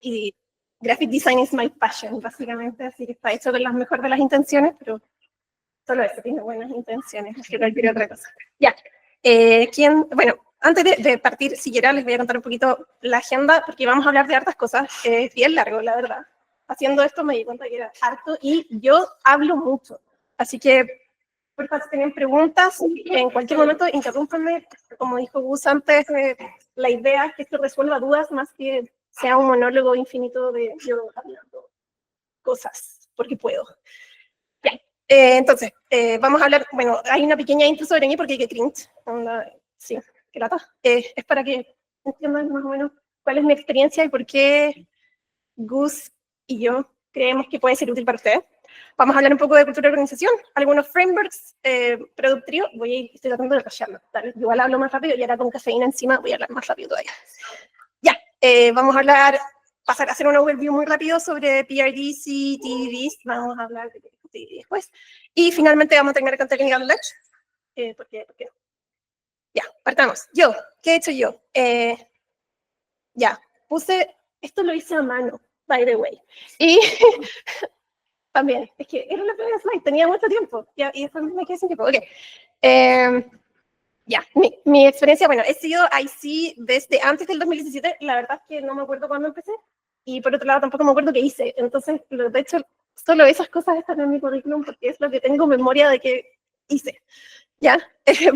y graphic design is my passion, básicamente, así que está hecho con las mejores de las intenciones, pero solo eso, tiene buenas intenciones, más que cualquier otra cosa. Ya, bueno, antes de partir siquiera les voy a contar un poquito la agenda, porque vamos a hablar de hartas cosas, es bien largo, la verdad. Haciendo esto me di cuenta que era harto y yo hablo mucho, así que por favor, si tienen preguntas, en cualquier momento interrúmpanme, como dijo Gus antes, la idea es que esto resuelva dudas más que sea un monólogo infinito de yo hablando cosas, porque puedo. Ya. Entonces, vamos a hablar, bueno, hay una pequeña intro sobre mí porque hay que cringe, sí, qué lata. Es para que entiendan más o menos cuál es mi experiencia y por qué Gus y yo creemos que puede ser útil para ustedes. Vamos a hablar un poco de cultura de organización, algunos frameworks, Product Trio, estoy tratando de callarlo, igual hablo más rápido y ahora con cafeína encima voy a hablar más rápido todavía. Ya, vamos a pasar a hacer un overview muy rápido sobre PRDs y TDDs, vamos a hablar de TDD después, y finalmente vamos a terminar con Technical Knowledge, ¿por qué? Ya, partamos. ¿Qué he hecho yo? Ya, esto lo hice a mano, by the way, y también, es que era la primera slide, tenía mucho tiempo, y después me quedé sin tiempo, ok. Ya, mi experiencia, bueno, he sido IC desde antes del 2017, la verdad es que no me acuerdo cuándo empecé, y por otro lado tampoco me acuerdo qué hice, entonces, de hecho, solo esas cosas están en mi currículum porque es lo que tengo memoria de que hice, ¿ya?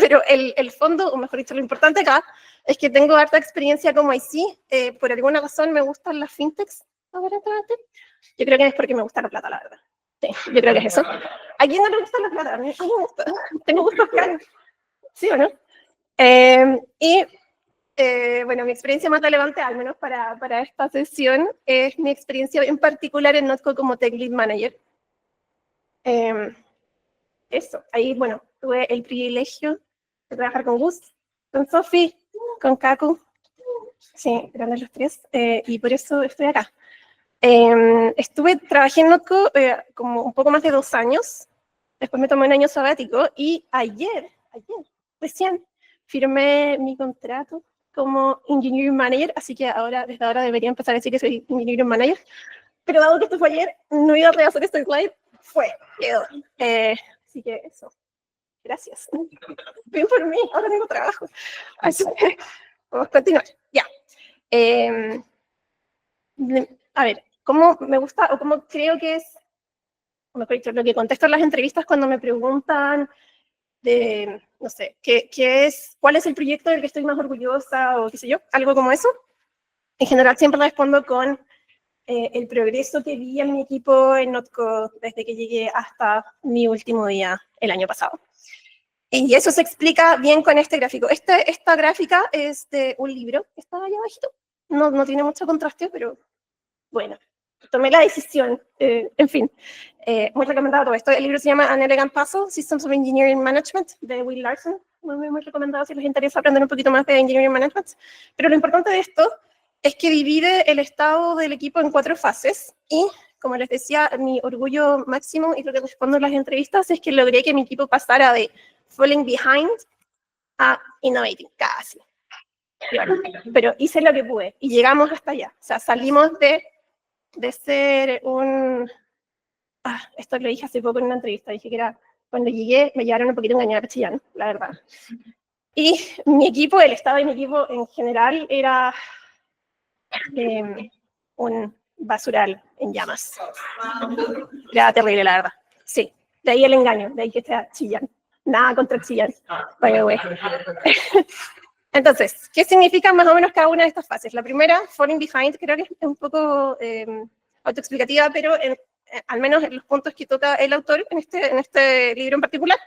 Pero el fondo, o mejor dicho, lo importante acá, es que tengo harta experiencia como IC, por alguna razón me gustan las fintechs, yo creo que es porque me gusta la plata, la verdad. Sí, yo creo que es eso. ¿A quién no le gusta la plata? A mí me gusta. Tengo gustos caros. ¿Sí o no? Bueno, mi experiencia más relevante, al menos para esta sesión, es mi experiencia en particular en Notco como Tech Lead Manager. Eso, ahí, bueno, tuve el privilegio de trabajar con Gus, con Sofi, con Kaku. Sí, eran los tres, y por eso estoy acá. Trabajé en Notco como un poco más de 2 años, después me tomé un año sabático y ayer, recién, firmé mi contrato como Engineering Manager, así que desde ahora debería empezar a decir que soy Engineering Manager, pero dado que esto fue ayer, no iba a rehacer este slide, quedó. Así que eso, gracias. Bien por mí, ahora tengo trabajo. Así que vamos a continuar. Ya. A ver, ¿cómo me gusta o cómo creo que es, o mejor dicho, lo que contesto en las entrevistas cuando me preguntan no sé, cuál es el proyecto del que estoy más orgullosa o qué sé yo, algo como eso? En general siempre respondo con el progreso que vi en mi equipo en Notco desde que llegué hasta mi último día el año pasado. Y eso se explica bien con este gráfico. Esta gráfica es de un libro que está allá abajito. No tiene mucho contraste, pero bueno, tomé la decisión, en fin, muy recomendado todo esto. El libro se llama An Elegant Puzzle, Systems of Engineering Management, de Will Larson, muy recomendado si les interesa aprender un poquito más de Engineering Management. Pero lo importante de esto es que divide el estado del equipo en 4 fases, y como les decía, mi orgullo máximo, y lo que respondo en las entrevistas, es que logré que mi equipo pasara de falling behind a innovating, casi. Pero hice lo que pude, y llegamos hasta allá. O sea, salimos de ser esto lo dije hace poco en una entrevista, dije que era, cuando llegué me llevaron un poquito engañada a Chillán, la verdad. Y mi equipo, el estado de mi equipo en general era un basural en llamas. Era terrible, la verdad. Sí, de ahí el engaño, de ahí que está Chillán. Nada contra Chillán, by the way. Entonces, ¿qué significa más o menos cada una de estas fases? La primera, falling behind, creo que es un poco autoexplicativa, pero al menos en los puntos que toca el autor en este libro en particular,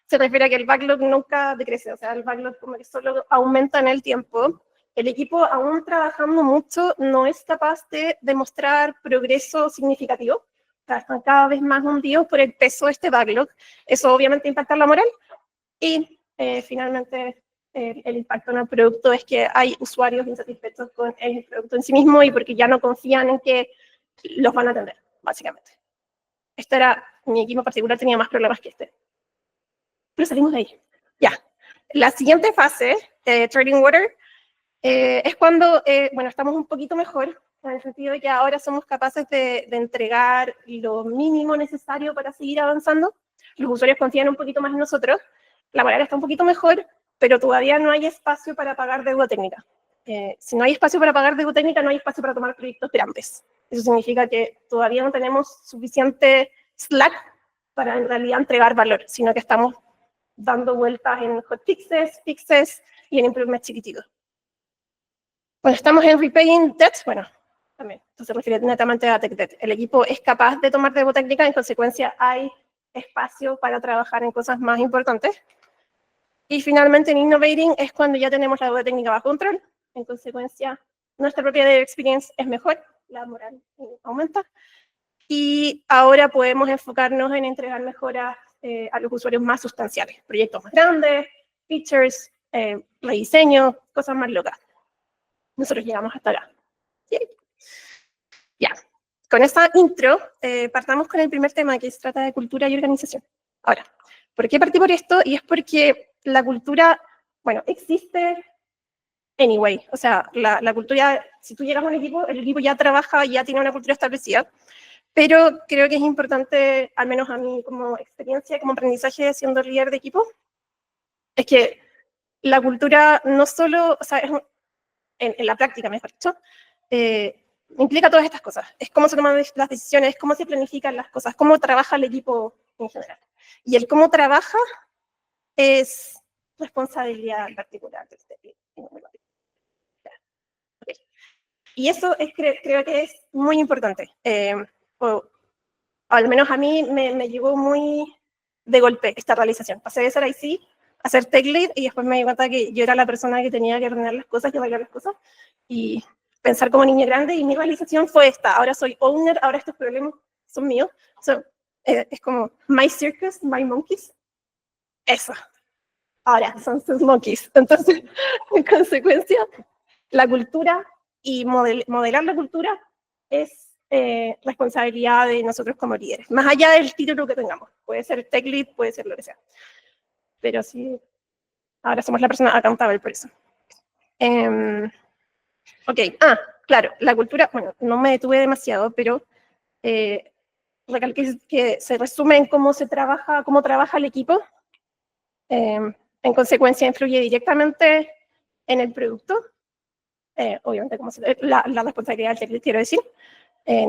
se refiere a que el backlog nunca decrece, o sea, el backlog como que solo aumenta en el tiempo. El equipo, aún trabajando mucho, no es capaz de demostrar progreso significativo. O sea, están cada vez más hundidos por el peso de este backlog. Eso obviamente impacta la moral. Y finalmente, el impacto en el producto es que hay usuarios insatisfechos con el producto en sí mismo y porque ya no confían en que los van a atender, básicamente. Mi equipo particular tenía más problemas que este. Pero salimos de ahí. Ya. La siguiente fase, Trading Water, es cuando, bueno, estamos un poquito mejor, en el sentido de que ahora somos capaces de entregar lo mínimo necesario para seguir avanzando. Los usuarios confían un poquito más en nosotros, la moral está un poquito mejor, pero todavía no hay espacio para pagar deuda técnica. Si no hay espacio para pagar deuda técnica, no hay espacio para tomar proyectos grandes. Eso significa que todavía no tenemos suficiente slack para en realidad entregar valor, sino que estamos dando vueltas en hotfixes, fixes y en improvements chiquititos. Cuando estamos en repaying debt, bueno, también, esto se refiere netamente a tech debt. El equipo es capaz de tomar deuda técnica, en consecuencia hay espacio para trabajar en cosas más importantes. Y finalmente en innovating es cuando ya tenemos la deuda técnica bajo control, en consecuencia nuestra propia dev experience es mejor, la moral aumenta, y ahora podemos enfocarnos en entregar mejoras a los usuarios más sustanciales, proyectos más grandes, features, rediseño, cosas más locas. Nosotros llegamos hasta acá. Ya, con esta intro partamos con el primer tema que se trata de cultura y organización. Ahora, ¿por qué partí por esto? Y es porque la cultura, bueno, existe anyway, o sea, la cultura, si tú llegas a un equipo, el equipo ya trabaja, ya tiene una cultura establecida, pero creo que es importante, al menos a mí como experiencia, como aprendizaje siendo líder de equipo, es que la cultura no solo, o sea, en la práctica, mejor dicho, implica todas estas cosas. Es cómo se toman las decisiones, cómo se planifican las cosas, cómo trabaja el equipo en general. Y el cómo trabaja es responsabilidad en particular de este equipo. Okay. Y eso es, creo que es muy importante. O al menos a mí me llegó muy de golpe esta realización. Pasé de ser IC a ser tech lead y después me di cuenta que yo era la persona que tenía que ordenar las cosas y arreglar las cosas y pensar como niña grande, y mi realización fue esta. Ahora soy owner, ahora estos problemas son míos. So, es como my circus, my monkeys. Eso. Ahora son sus monkeys. Entonces, en consecuencia, la cultura y modelar la cultura es responsabilidad de nosotros como líderes, más allá del título que tengamos. Puede ser tech lead, puede ser lo que sea. Pero sí, ahora somos la persona accountable por eso. Ok, claro, la cultura, bueno, no me detuve demasiado, pero recalqué que se resume en cómo trabaja el equipo. En consecuencia, influye directamente en el producto. Obviamente, la responsabilidad del tech lead, quiero decir.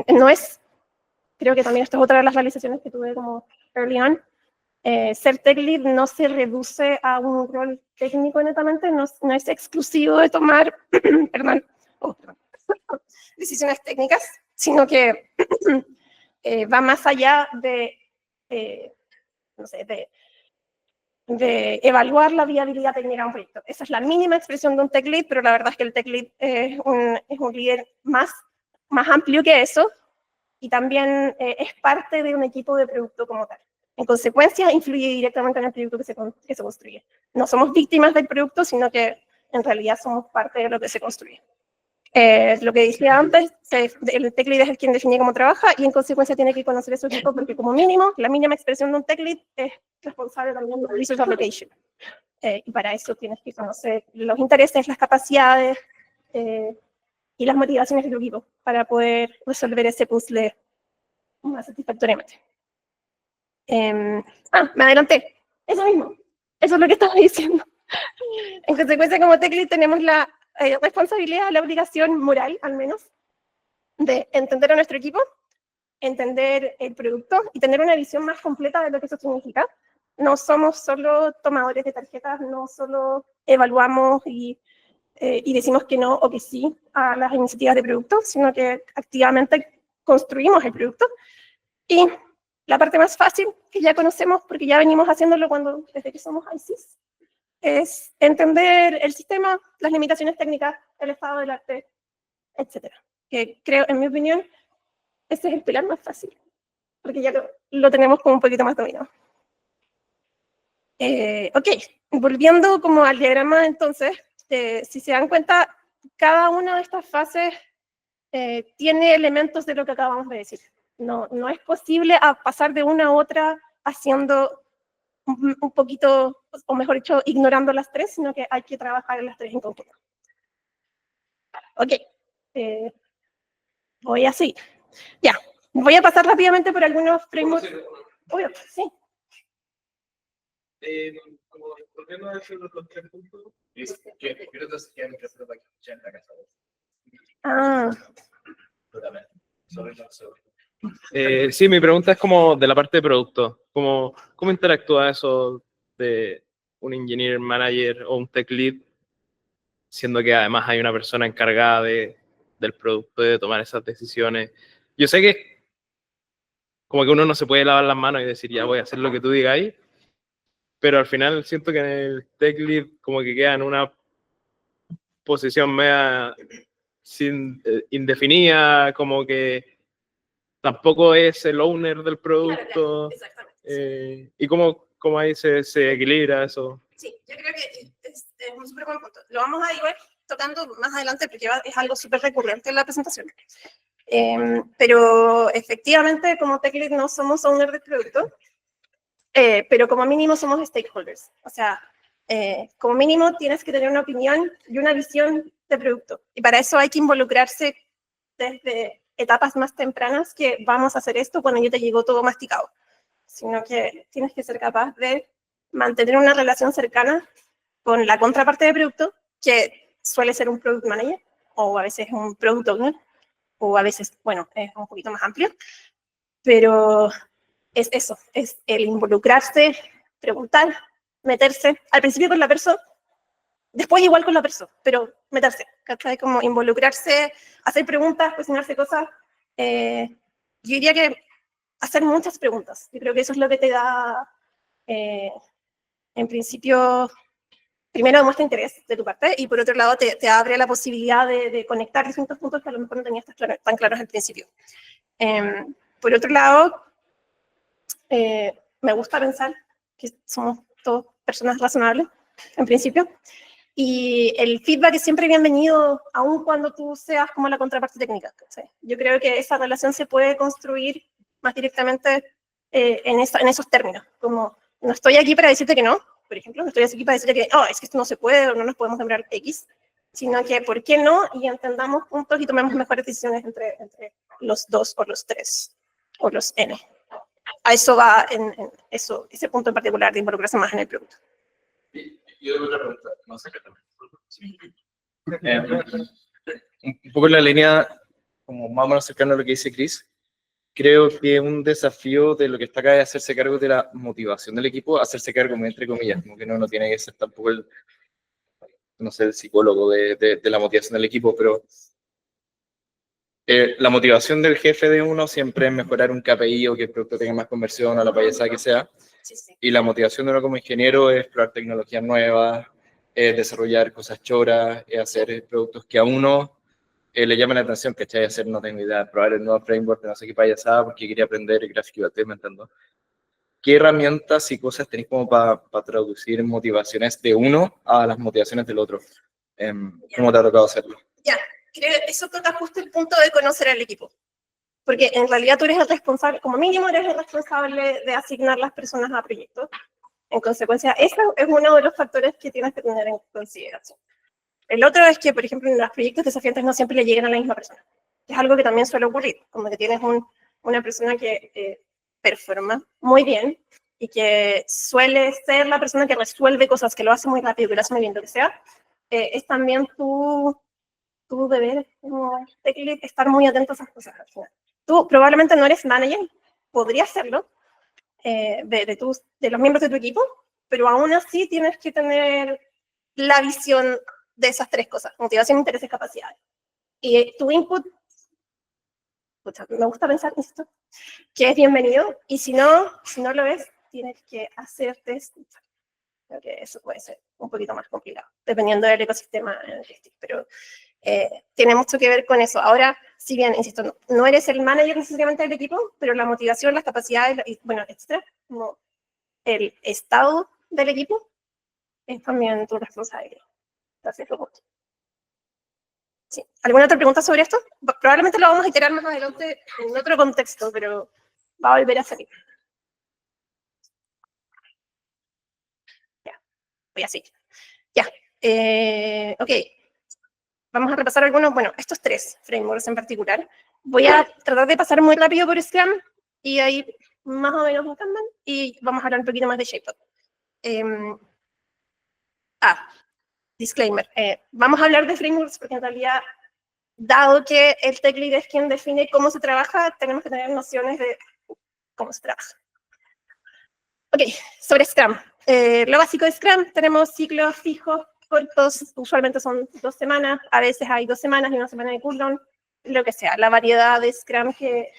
No es, creo que también esto es otra de las realizaciones que tuve como early on. Ser tech lead no se reduce a un rol técnico netamente, no es exclusivo de tomar, perdón, decisiones técnicas, sino que va más allá de, no sé, de evaluar la viabilidad técnica de un proyecto. Esa es la mínima expresión de un tech lead, pero la verdad es que el tech lead es un líder más amplio que eso, y también es parte de un equipo de producto como tal. En consecuencia, influye directamente en el producto que se construye. No somos víctimas del producto, sino que en realidad somos parte de lo que se construye. Lo que decía antes, el tech lead es el quien define cómo trabaja y en consecuencia tiene que conocer a su equipo, porque como mínimo, la mínima expresión de un tech lead es responsable también de resource allocation. Y para eso tienes que conocer los intereses, las capacidades y las motivaciones de tu equipo para poder resolver ese puzzle más satisfactoriamente. Me adelanté. Eso mismo. Eso es lo que estaba diciendo. En consecuencia, como tech lead tenemos la responsabilidad, la obligación moral, al menos, de entender a nuestro equipo, entender el producto y tener una visión más completa de lo que eso significa. No somos solo tomadores de tarjetas, no solo evaluamos y decimos que no o que sí a las iniciativas de producto, sino que activamente construimos el producto. Y la parte más fácil, que ya conocemos porque ya venimos haciéndolo desde que somos ICs, es entender el sistema, las limitaciones técnicas, el estado del arte, etc. Que creo, en mi opinión, ese es el pilar más fácil, porque ya lo tenemos como un poquito más dominado. Ok, volviendo como al diagrama, entonces, si se dan cuenta, cada una de estas fases tiene elementos de lo que acabamos de decir. No es posible pasar de una a otra haciendo un poquito, o mejor dicho, ignorando las tres, sino que hay que trabajar en las tres en conjunto. Ok. voy así. Ya, voy a pasar rápidamente por algunos frameworks. Obvio, sí. Como volviendo a decir los 3 puntos, es que primero te hacían que hacer la cancha en la casa. Sí, mi pregunta es como de la parte de producto. ¿Cómo interactúa eso de un engineer manager o un tech lead, siendo que además hay una persona encargada del producto y de tomar esas decisiones? Yo sé que como que uno no se puede lavar las manos y decir, ya voy a hacer lo que tú digáis, pero al final siento que el tech lead como que queda en una posición media indefinida, como que tampoco es el owner del producto. Exactamente. ¿Y cómo ahí se equilibra eso? Sí, yo creo que es un súper buen punto. Lo vamos a ir tocando más adelante porque es algo súper recurrente en la presentación. Pero efectivamente, como tech lead no somos owner del producto, pero como mínimo somos stakeholders. O sea, como mínimo tienes que tener una opinión y una visión de producto. Y para eso hay que involucrarse desde etapas más tempranas que vamos a hacer esto cuando ya te llegó todo masticado. Sino que tienes que ser capaz de mantener una relación cercana con la contraparte de producto, que suele ser un product manager, o a veces un product owner, o a veces, bueno, es un poquito más amplio, pero es eso, es el involucrarse, preguntar, meterse, al principio con la persona, después igual con la persona, pero meterse, ¿cachai? Como involucrarse, hacer preguntas, cuestionarse cosas. Yo diría que hacer muchas preguntas. Yo creo que eso es lo que te da, en principio, primero demuestra interés de tu parte y por otro lado te abre la posibilidad de conectar distintos puntos que a lo mejor no tenías tan claros al principio. Por otro lado, me gusta pensar que somos todos personas razonables, en principio, y el feedback es siempre bienvenido, aun cuando tú seas como la contraparte técnica. ¿Sí? Yo creo que esa relación se puede construir más directamente en esos términos, como no estoy aquí para decirte que no, por ejemplo, no estoy aquí para decirte que es que esto no se puede o no nos podemos demorar X, sino que ¿por qué no? Y entendamos juntos y tomemos mejores decisiones entre los 2 o los 3 o los N. A eso va ese punto en particular de involucrarse más en el producto. Y otra pregunta, no sé qué un poco en la línea, como más o menos cercano a lo que dice Chris, creo que un desafío de lo que está acá es hacerse cargo de la motivación del equipo, hacerse cargo, entre comillas, como que no tiene que ser tampoco no sé, el psicólogo de la motivación del equipo, pero la motivación del jefe de uno siempre es mejorar un KPI o que el producto tenga más conversión o la payasada que sea. Sí, sí. Y la motivación de uno como ingeniero es probar tecnologías nuevas, desarrollar cosas choras, hacer productos que a uno le llaman la atención, ¿cachai? Hacer, no tengo idea, probar el nuevo framework de no sé qué payasada porque quería aprender el gráfico, estoy inventando. ¿Qué herramientas y cosas tenéis como para traducir motivaciones de uno a las motivaciones del otro? ¿Cómo te ha tocado hacerlo? Ya, creo que eso toca justo el punto de conocer al equipo. Porque en realidad tú eres el responsable, como mínimo eres el responsable de asignar las personas a proyectos. En consecuencia, ese es uno de los factores que tienes que tener en consideración. El otro es que, por ejemplo, en los proyectos desafiantes no siempre le lleguen a la misma persona. Es algo que también suele ocurrir, como que tienes una persona que performa muy bien y que suele ser la persona que resuelve cosas, que lo hace muy rápido, que lo hace muy bien, lo que sea. Es también tu deber como tech lead estar muy atento a esas cosas al final. Tú probablemente no eres manager, podrías serlo, de los miembros de tu equipo, pero aún así tienes que tener la visión de esas 3 cosas, motivación, intereses, capacidades. Y tu input, me gusta pensar, insisto, que es bienvenido, y si no lo es, tienes que hacerte escuchar. Creo que eso puede ser un poquito más complicado, dependiendo del ecosistema en el que estés, pero tiene mucho que ver con eso. Ahora, si bien, insisto, no eres el manager necesariamente del equipo, pero la motivación, las capacidades, bueno, etcétera, como el estado del equipo, es también tu responsabilidad. Entonces, sí. ¿Alguna otra pregunta sobre esto? Probablemente lo vamos a iterar más adelante en otro contexto, pero va a volver a salir. Ya, voy así. Ya, ok. Vamos a repasar algunos, bueno, estos 3 frameworks en particular. voy a tratar de pasar muy rápido por Scrum y ahí más o menos un Kanban y vamos a hablar un poquito más de ShapeUp. Disclaimer. Vamos a hablar de frameworks porque en realidad, dado que el tech lead es quien define cómo se trabaja, tenemos que tener nociones de cómo se trabaja. Ok, sobre Scrum. Lo básico de Scrum, tenemos ciclos fijos, cortos, usualmente son 2 semanas, a veces hay 2 semanas y 1 semana de cooldown, lo que sea, la variedad de Scrum que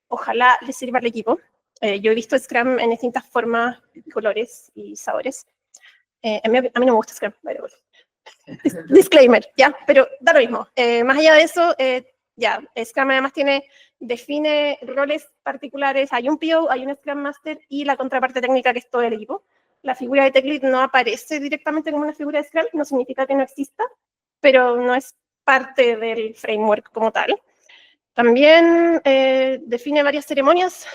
ojalá le sirva al equipo. Yo he visto Scrum en distintas formas, colores y sabores. A mí no me gusta Scrum, pero bueno. Disclaimer, ya, pero da lo mismo. Más allá de eso, ya, Scrum además define roles particulares. Hay un PO, hay un Scrum Master y la contraparte técnica que es todo el equipo. La figura de Tech Lead no aparece directamente como una figura de Scrum, no significa que no exista, pero no es parte del framework como tal. También define varias ceremonias,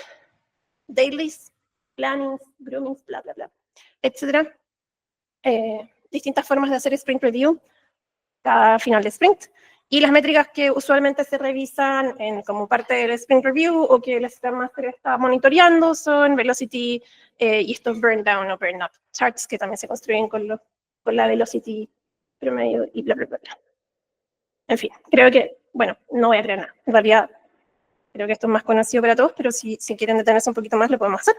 dailies, plannings, groomings, bla, bla, bla, etc. Distintas formas de hacer sprint review cada final de sprint. Y las métricas que usualmente se revisan como parte del sprint review o que el Scrum Master está monitoreando son velocity y estos burn down o burn up charts que también se construyen con la velocity promedio y bla, bla, bla, bla. En fin, creo que, bueno, no voy a crear nada. En realidad, creo que esto es más conocido para todos, pero si quieren detenerse un poquito más, lo podemos hacer.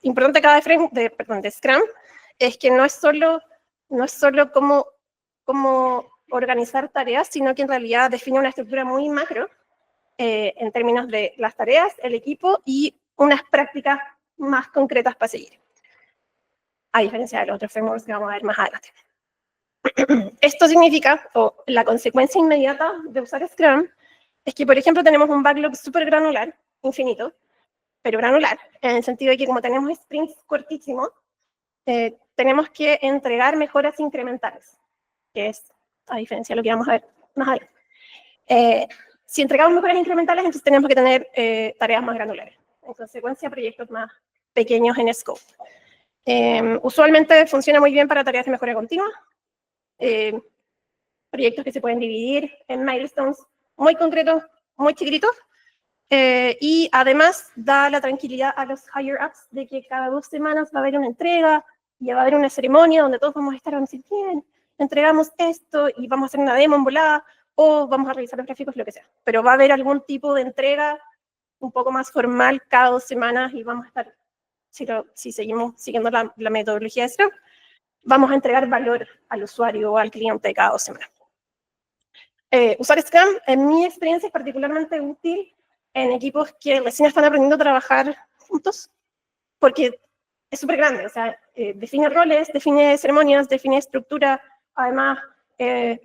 Importante acá de Scrum es que no es solo cómo organizar tareas, sino que en realidad define una estructura muy macro en términos de las tareas, el equipo y unas prácticas más concretas para seguir. A diferencia de los otros frameworks que vamos a ver más adelante. Esto significa, o la consecuencia inmediata de usar Scrum, es que, por ejemplo, tenemos un backlog súper granular, infinito, pero granular, en el sentido de que como tenemos sprints cortísimos, tenemos que entregar mejoras incrementales, que es, a diferencia de lo que vamos a ver más adelante. Si entregamos mejoras incrementales, entonces tenemos que tener tareas más granulares. En consecuencia, proyectos más pequeños en scope. Usualmente funciona muy bien para tareas de mejora continua, proyectos que se pueden dividir en milestones muy concretos, muy chiquititos, y además da la tranquilidad a los higher-ups de que cada 2 semanas va a haber una entrega y va a haber una ceremonia donde todos vamos a estar a decir, bien, entregamos esto y vamos a hacer una demo en volada o vamos a revisar los gráficos, lo que sea. Pero va a haber algún tipo de entrega un poco más formal cada 2 semanas y vamos a estar, si seguimos siguiendo la metodología de Scrum, vamos a entregar valor al usuario o al cliente cada 2 semanas. Usar Scrum, en mi experiencia, es particularmente útil en equipos que recién están aprendiendo a trabajar juntos, porque es súper grande, o sea, define roles, define ceremonias, define estructura, además, creo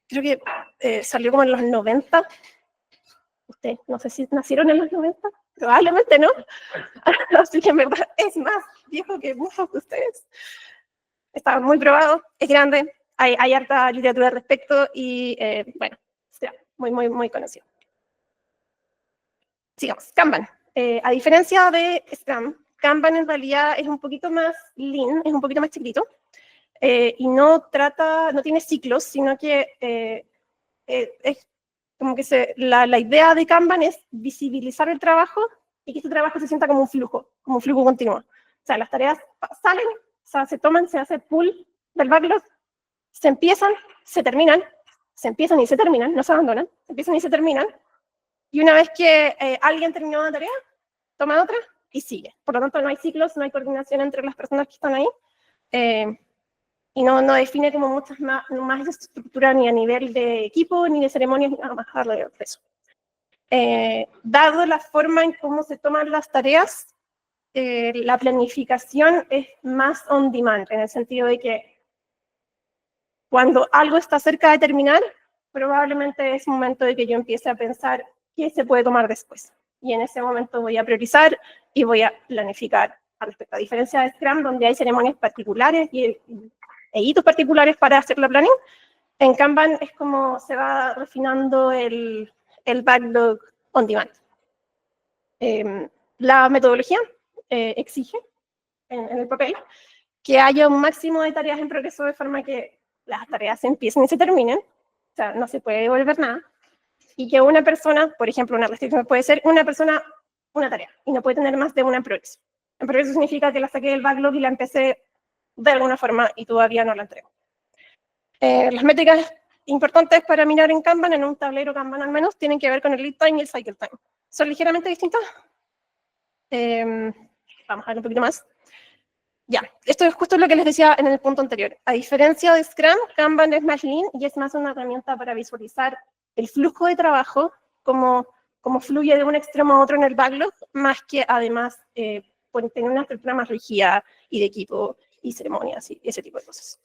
que salió como en los 90, ustedes, no sé si nacieron en los 90, probablemente no, así que en verdad es más viejo que muchos de ustedes. Está muy probado, es grande, hay harta literatura al respecto y, bueno, sea muy, muy, muy conocido. Sigamos, Kanban. A diferencia de Scrum, Kanban en realidad es un poquito más lean, es un poquito más chiquito, y no tiene ciclos, sino que es como que la idea de Kanban es visibilizar el trabajo y que ese trabajo se sienta como un flujo continuo. O sea, las tareas salen, o sea, se toman, se hace pull del backlog, se empiezan, se terminan, se empiezan y se terminan, no se abandonan, se empiezan y se terminan, y una vez que alguien terminó una tarea, toma otra y sigue. Por lo tanto, no hay ciclos, no hay coordinación entre las personas que están ahí, y no define como muchas más estructura ni a nivel de equipo, ni de ceremonias, ni nada más alrededor de eso. Dado la forma en cómo se toman las tareas, la planificación es más on demand, en el sentido de que cuando algo está cerca de terminar, probablemente es momento de que yo empiece a pensar qué se puede tomar después. Y en ese momento voy a priorizar y voy a planificar al respecto. A diferencia de Scrum, donde hay ceremonias particulares e hitos particulares para hacer la planning, en Kanban es como se va refinando el backlog on demand. La metodología exige en el papel que haya un máximo de tareas en progreso de forma que las tareas se empiecen y se terminen. sea, no se puede devolver nada, y que una persona, por ejemplo, una restricción puede ser una persona, una tarea, y no puede tener más de una en progreso. En progreso significa que la saqué del backlog y la empecé de alguna forma y todavía no la entrego. Las métricas importantes para mirar en Kanban, en un tablero Kanban al menos, tienen que ver con el lead time y el cycle time. ¿Son ligeramente distintas? Vamos a ver un poquito más. Ya, esto es justo lo que les decía en el punto anterior. A diferencia de Scrum, Kanban es más lean y es más una herramienta para visualizar el flujo de trabajo, cómo fluye de un extremo a otro en el backlog, más que además por tener una estructura más rígida y de equipo y ceremonias y ese tipo de cosas.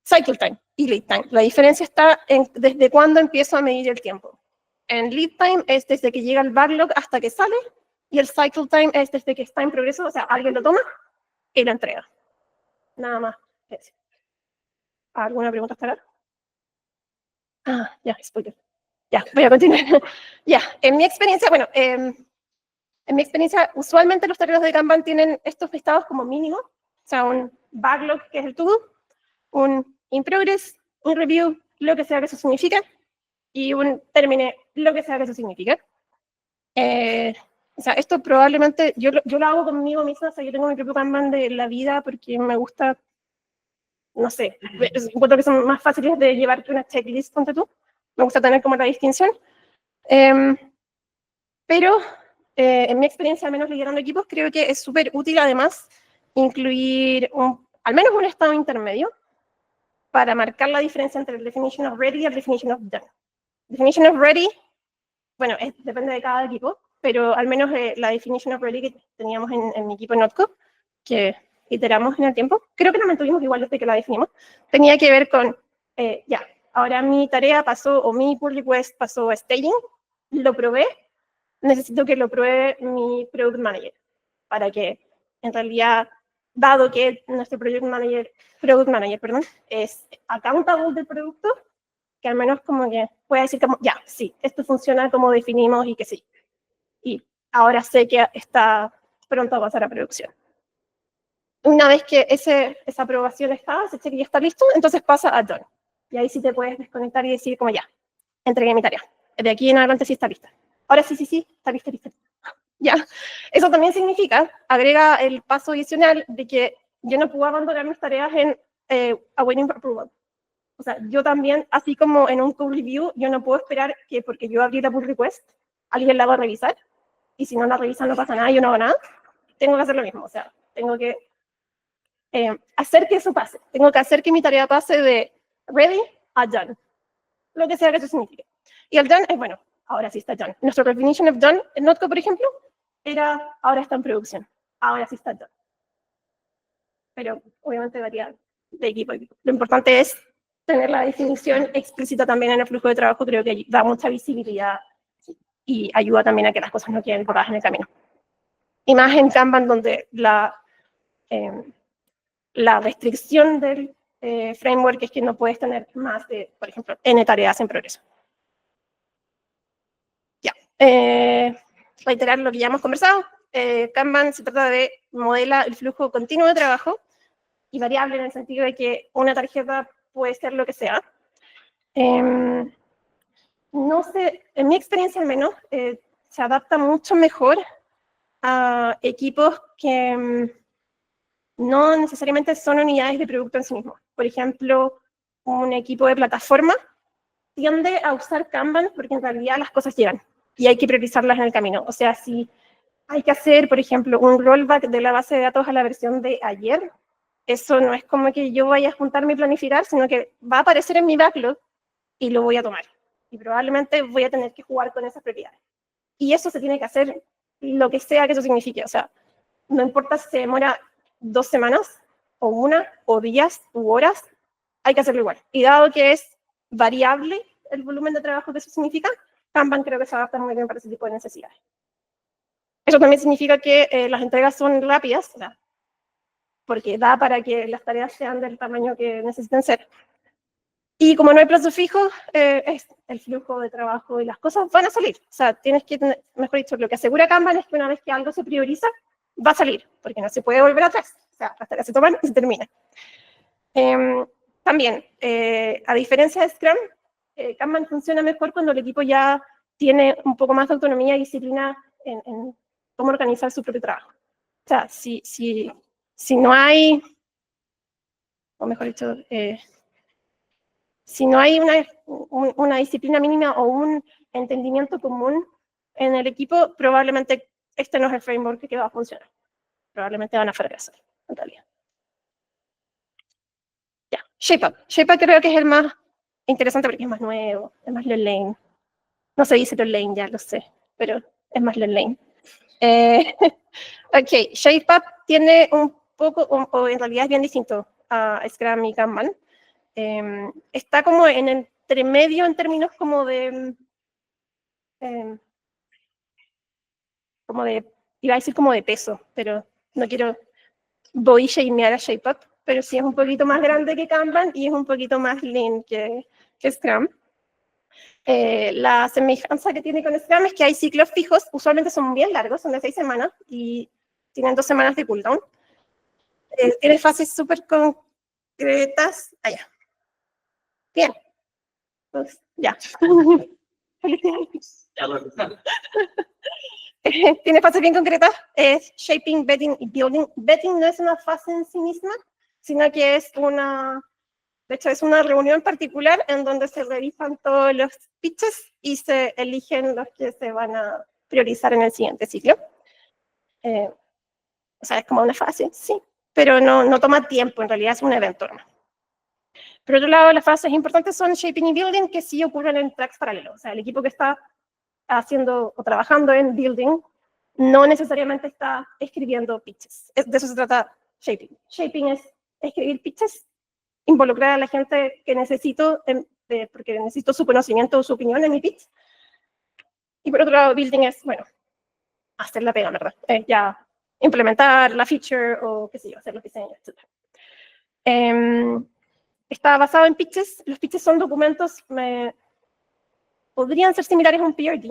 Cycle time y lead time. La diferencia está en desde cuándo empiezo a medir el tiempo. En lead time es desde que llega el backlog hasta que sale, y el cycle time es desde que está en progreso, o sea, alguien lo toma y lo entrega. Nada más. ¿Alguna pregunta hasta ahora? Ya, spoiler. Ya, voy a continuar. Ya, en mi experiencia, bueno, en mi experiencia, usualmente los tableros de Kanban tienen estos estados como mínimo, o sea, un backlog, que es el to-do, un in progress, un review, lo que sea que eso signifique, y un termine, lo que sea que eso signifique. O sea, esto probablemente, yo lo hago conmigo misma, o sea, yo tengo mi propio Kanban de la vida porque me gusta, no sé, encuentro que son más fáciles de llevar que una checklist, ponte tú. Me gusta tener como la distinción. Pero en mi experiencia, al menos liderando equipos, creo que es súper útil además incluir al menos un estado intermedio para marcar la diferencia entre el definition of ready y el definition of done. Definition of ready, bueno, depende de cada equipo, pero al menos la definition of ready que teníamos en mi equipo en Notco, que iteramos en el tiempo, creo que la mantuvimos igual desde que la definimos, tenía que ver con, ya, ahora mi tarea pasó, o mi pull request pasó a staging, lo probé, necesito que lo pruebe mi product manager, para que en realidad, dado que nuestro product manager, perdón, es accountable del producto, que al menos como que pueda decir como, ya, sí, esto funciona como definimos y que sí. Y ahora sé que está pronto a pasar a producción. Una vez que esa aprobación está, ese check ya está listo, entonces pasa a done. Y ahí sí te puedes desconectar y decir como, ya, entregué mi tarea. De aquí en adelante sí está lista. Ahora sí, está lista. Ya. Eso también significa, agrega el paso adicional de que yo no puedo abandonar mis tareas en awaiting approval. O sea, yo también, así como en un code review, yo no puedo esperar que porque yo abrí la pull request, alguien la va a revisar, y si no la revisan no pasa nada, yo no hago nada. Tengo que hacer lo mismo, o sea, tengo que hacer que eso pase. Tengo que hacer que mi tarea pase de ready a done, lo que sea que eso signifique. Y el done es, bueno, ahora sí está done. Nuestro definition of done en Notco, por ejemplo, era, ahora está en producción, ahora sí está done. Pero obviamente varía de equipo a equipo. Lo importante es tener la definición explícita también en el flujo de trabajo, creo que da mucha visibilidad y ayuda también a que las cosas no queden borradas en el camino. Y más en Kanban, donde la restricción del framework es que no puedes tener más de, por ejemplo, n tareas en progreso. Ya. Reiterar lo que ya hemos conversado. Kanban se trata de modelar el flujo continuo de trabajo y variable en el sentido de que una tarjeta puede ser lo que sea. No sé, en mi experiencia al menos, se adapta mucho mejor a equipos que no necesariamente son unidades de producto en sí mismos. Por ejemplo, un equipo de plataforma tiende a usar Kanban porque en realidad las cosas llegan y hay que priorizarlas en el camino. O sea, si hay que hacer, por ejemplo, un rollback de la base de datos a la versión de ayer, eso no es como que yo vaya a juntarme y planificar, sino que va a aparecer en mi backlog y lo voy a tomar. Y probablemente voy a tener que jugar con esas prioridades. Y eso se tiene que hacer lo que sea que eso signifique. O sea, no importa si se demora 2 semanas, o 1, o días, u horas, hay que hacerlo igual. Y dado que es variable el volumen de trabajo que eso significa, Kanban creo que se adapta muy bien para ese tipo de necesidades. Eso también significa que las entregas son rápidas, o sea, porque da para que las tareas sean del tamaño que necesiten ser. Y como no hay plazo fijo, es el flujo de trabajo y las cosas van a salir. O sea, tienes que tener, mejor dicho, lo que asegura Kanban es que una vez que algo se prioriza, va a salir, porque no se puede volver atrás. O sea, las tareas se toman y se terminan. también, a diferencia de Scrum, Kanban funciona mejor cuando el equipo ya tiene un poco más de autonomía y disciplina en cómo organizar su propio trabajo. O sea, si no hay, o mejor dicho, si no hay una disciplina mínima o un entendimiento común en el equipo, probablemente este no es el framework que va a funcionar. Probablemente van a fracasar, en realidad. Ya, ShapeUp. ShapeUp creo que es el más interesante porque es más nuevo, es más low lane. No se dice low lane, ya lo sé, pero es más low lane. Ok, ShapeUp tiene un poco, o en realidad es bien distinto a Scrum y Kanban. Está como en entre medio en términos como de, iba a decir como de peso, pero no quiero body shamear a ShapeUp, pero sí es un poquito más grande que Kanban y es un poquito más lean que Scrum. La semejanza que tiene con Scrum es que hay ciclos fijos, usualmente son bien largos, son de 6 semanas y tienen 2 semanas de cooldown. Tiene fases súper concretas. Allá. Bien. Pues, ya. Tiene fases bien concretas, es shaping, bedding y building. Bedding no es una fase en sí misma, sino que es de hecho es una reunión particular en donde se revisan todos los pitches y se eligen los que se van a priorizar en el siguiente ciclo. O sea, es como una fase, sí, pero no toma tiempo, en realidad es un evento. Por otro lado, las fases importantes son shaping y building, que sí ocurren en tracks paralelos. O sea, el equipo que está haciendo o trabajando en building no necesariamente está escribiendo pitches. De eso se trata shaping. Shaping es escribir pitches, involucrar a la gente que necesito, porque necesito su conocimiento o su opinión en mi pitch. Y por otro lado, building es, bueno, hacer la pega, ¿verdad? Ya implementar la feature o qué sé yo, hacer los diseños, etc. Está basado en pitches. Los pitches son documentos, podrían ser similares a un PRD,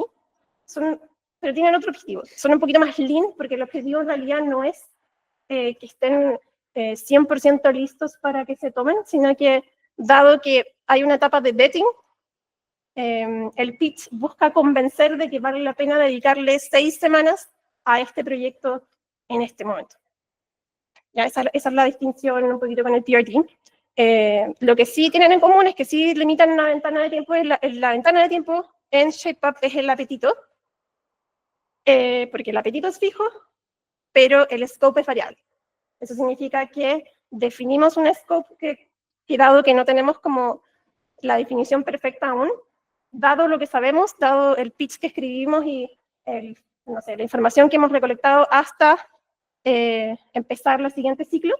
pero tienen otro objetivo. Son un poquito más lean, porque el objetivo en realidad no es que estén 100% listos para que se tomen, sino que, dado que hay una etapa de vetting, el pitch busca convencer de que vale la pena dedicarle 6 semanas a este proyecto en este momento. Ya, esa es la distinción un poquito con el PRD. Lo que sí tienen en común es que sí limitan una ventana de tiempo. La ventana de tiempo en ShapeUp es el apetito, porque el apetito es fijo, pero el scope es variable. Eso significa que definimos un scope que dado que no tenemos como la definición perfecta aún, dado lo que sabemos, dado el pitch que escribimos y no sé, la información que hemos recolectado hasta empezar el siguiente ciclo,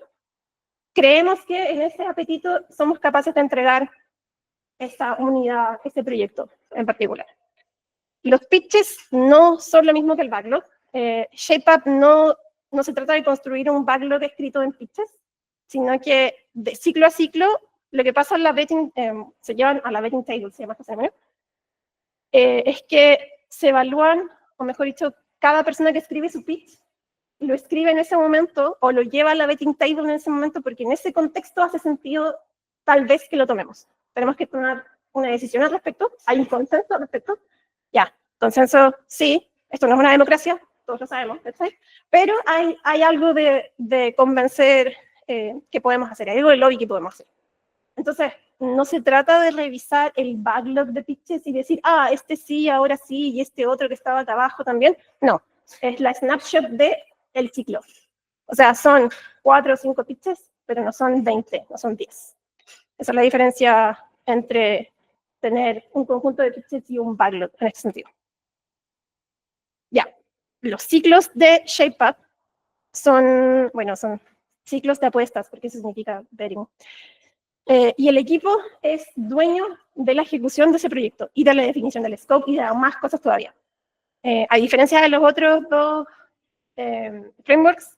creemos que en ese apetito somos capaces de entregar esa unidad, ese proyecto en particular. Los pitches no son lo mismo que el backlog. ShapeUp no se trata de construir un backlog escrito en pitches, sino que de ciclo a ciclo, lo que pasa en la vetting, se llevan a la vetting table, se llama esta ceremonia, es que se evalúan, o mejor dicho, cada persona que escribe su pitch, lo escribe en ese momento, o lo lleva a la vetting table en ese momento, porque en ese contexto hace sentido tal vez que lo tomemos. Tenemos que tomar una decisión al respecto, hay un consenso al respecto. Ya, consenso, sí, esto no es una democracia, todos lo sabemos, ¿sí? Pero hay algo de convencer que podemos hacer, hay algo de lobby que podemos hacer. Entonces, no se trata de revisar el backlog de pitches y decir, ah, este sí, ahora sí, y este otro que estaba acá abajo también. No, es la snapshot del ciclo. O sea, son 4 o 5 pitches, pero no son 20, no son 10. Esa es la diferencia entre tener un conjunto de pitches y un backlog en este sentido. Ya, los ciclos de ShapeUp son ciclos de apuestas, porque eso significa betting. Y el equipo es dueño de la ejecución de ese proyecto y de la definición del scope y de más cosas todavía. A diferencia de los otros dos frameworks,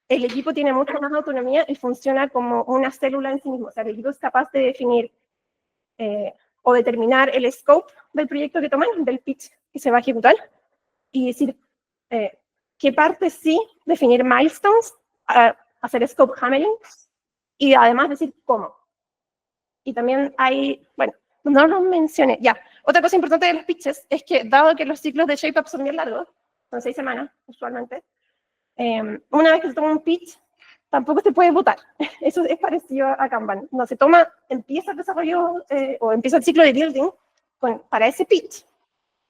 el equipo tiene mucha más autonomía y funciona como una célula en sí mismo. O sea, el equipo es capaz de definir o determinar el scope del proyecto que toman, del pitch que se va a ejecutar, y decir qué partes sí, definir milestones, hacer scope handling, y además decir cómo. Y también hay, bueno, no lo mencioné, ya. Otra cosa importante de los pitches es que, dado que los ciclos de ShapeUp son bien largos, son 6 semanas usualmente, una vez que se toma un pitch, tampoco se puede votar. Eso es parecido a Kanban. No se toma, empieza el desarrollo o empieza el ciclo de building para ese pitch.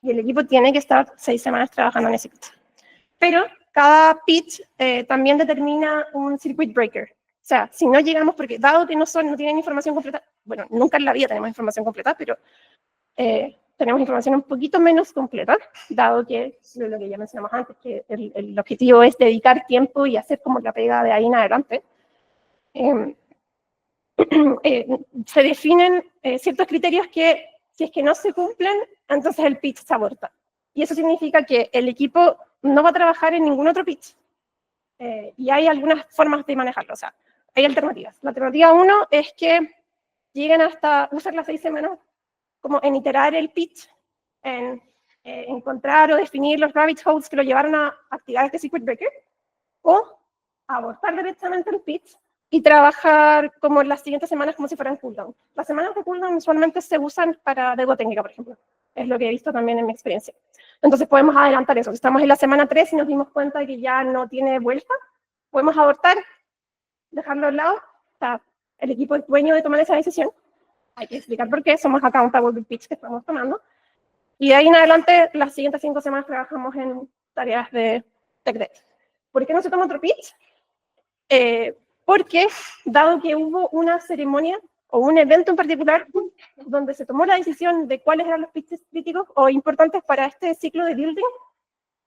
Y el equipo tiene que estar 6 semanas trabajando en ese pitch. Pero cada pitch también determina un circuit breaker. O sea, si no llegamos, porque dado que no tienen información completa, bueno, nunca en la vida tenemos información completa, pero tenemos información un poquito menos completa, dado que lo que ya mencionamos antes, que el objetivo es dedicar tiempo y hacer como la pega de ahí en adelante. Se definen ciertos criterios que, si es que no se cumplen, entonces el pitch se aborta. Y eso significa que el equipo no va a trabajar en ningún otro pitch. Y hay algunas formas de manejarlo, o sea, hay alternativas. La alternativa 1 es que lleguen hasta usar las 6 semanas como en iterar el pitch, en encontrar o definir los rabbit holes que lo llevaron a activar este circuit breaker, o abortar directamente el pitch y trabajar como en las siguientes semanas como si fueran cooldown. Las semanas de cooldown usualmente se usan para deuda técnica, por ejemplo. Es lo que he visto también en mi experiencia. Entonces podemos adelantar eso. Si estamos en la semana 3 y nos dimos cuenta de que ya no tiene vuelta, podemos abortar, dejarlo al lado. O sea, el equipo es dueño de tomar esa decisión. Hay que explicar por qué. Somos accountable del pitch que estamos tomando. Y de ahí en adelante, las siguientes 5 semanas trabajamos en tareas de tech debt. ¿Por qué no se toma otro pitch? Porque, dado que hubo una ceremonia o un evento en particular donde se tomó la decisión de cuáles eran los pitches críticos o importantes para este ciclo de building,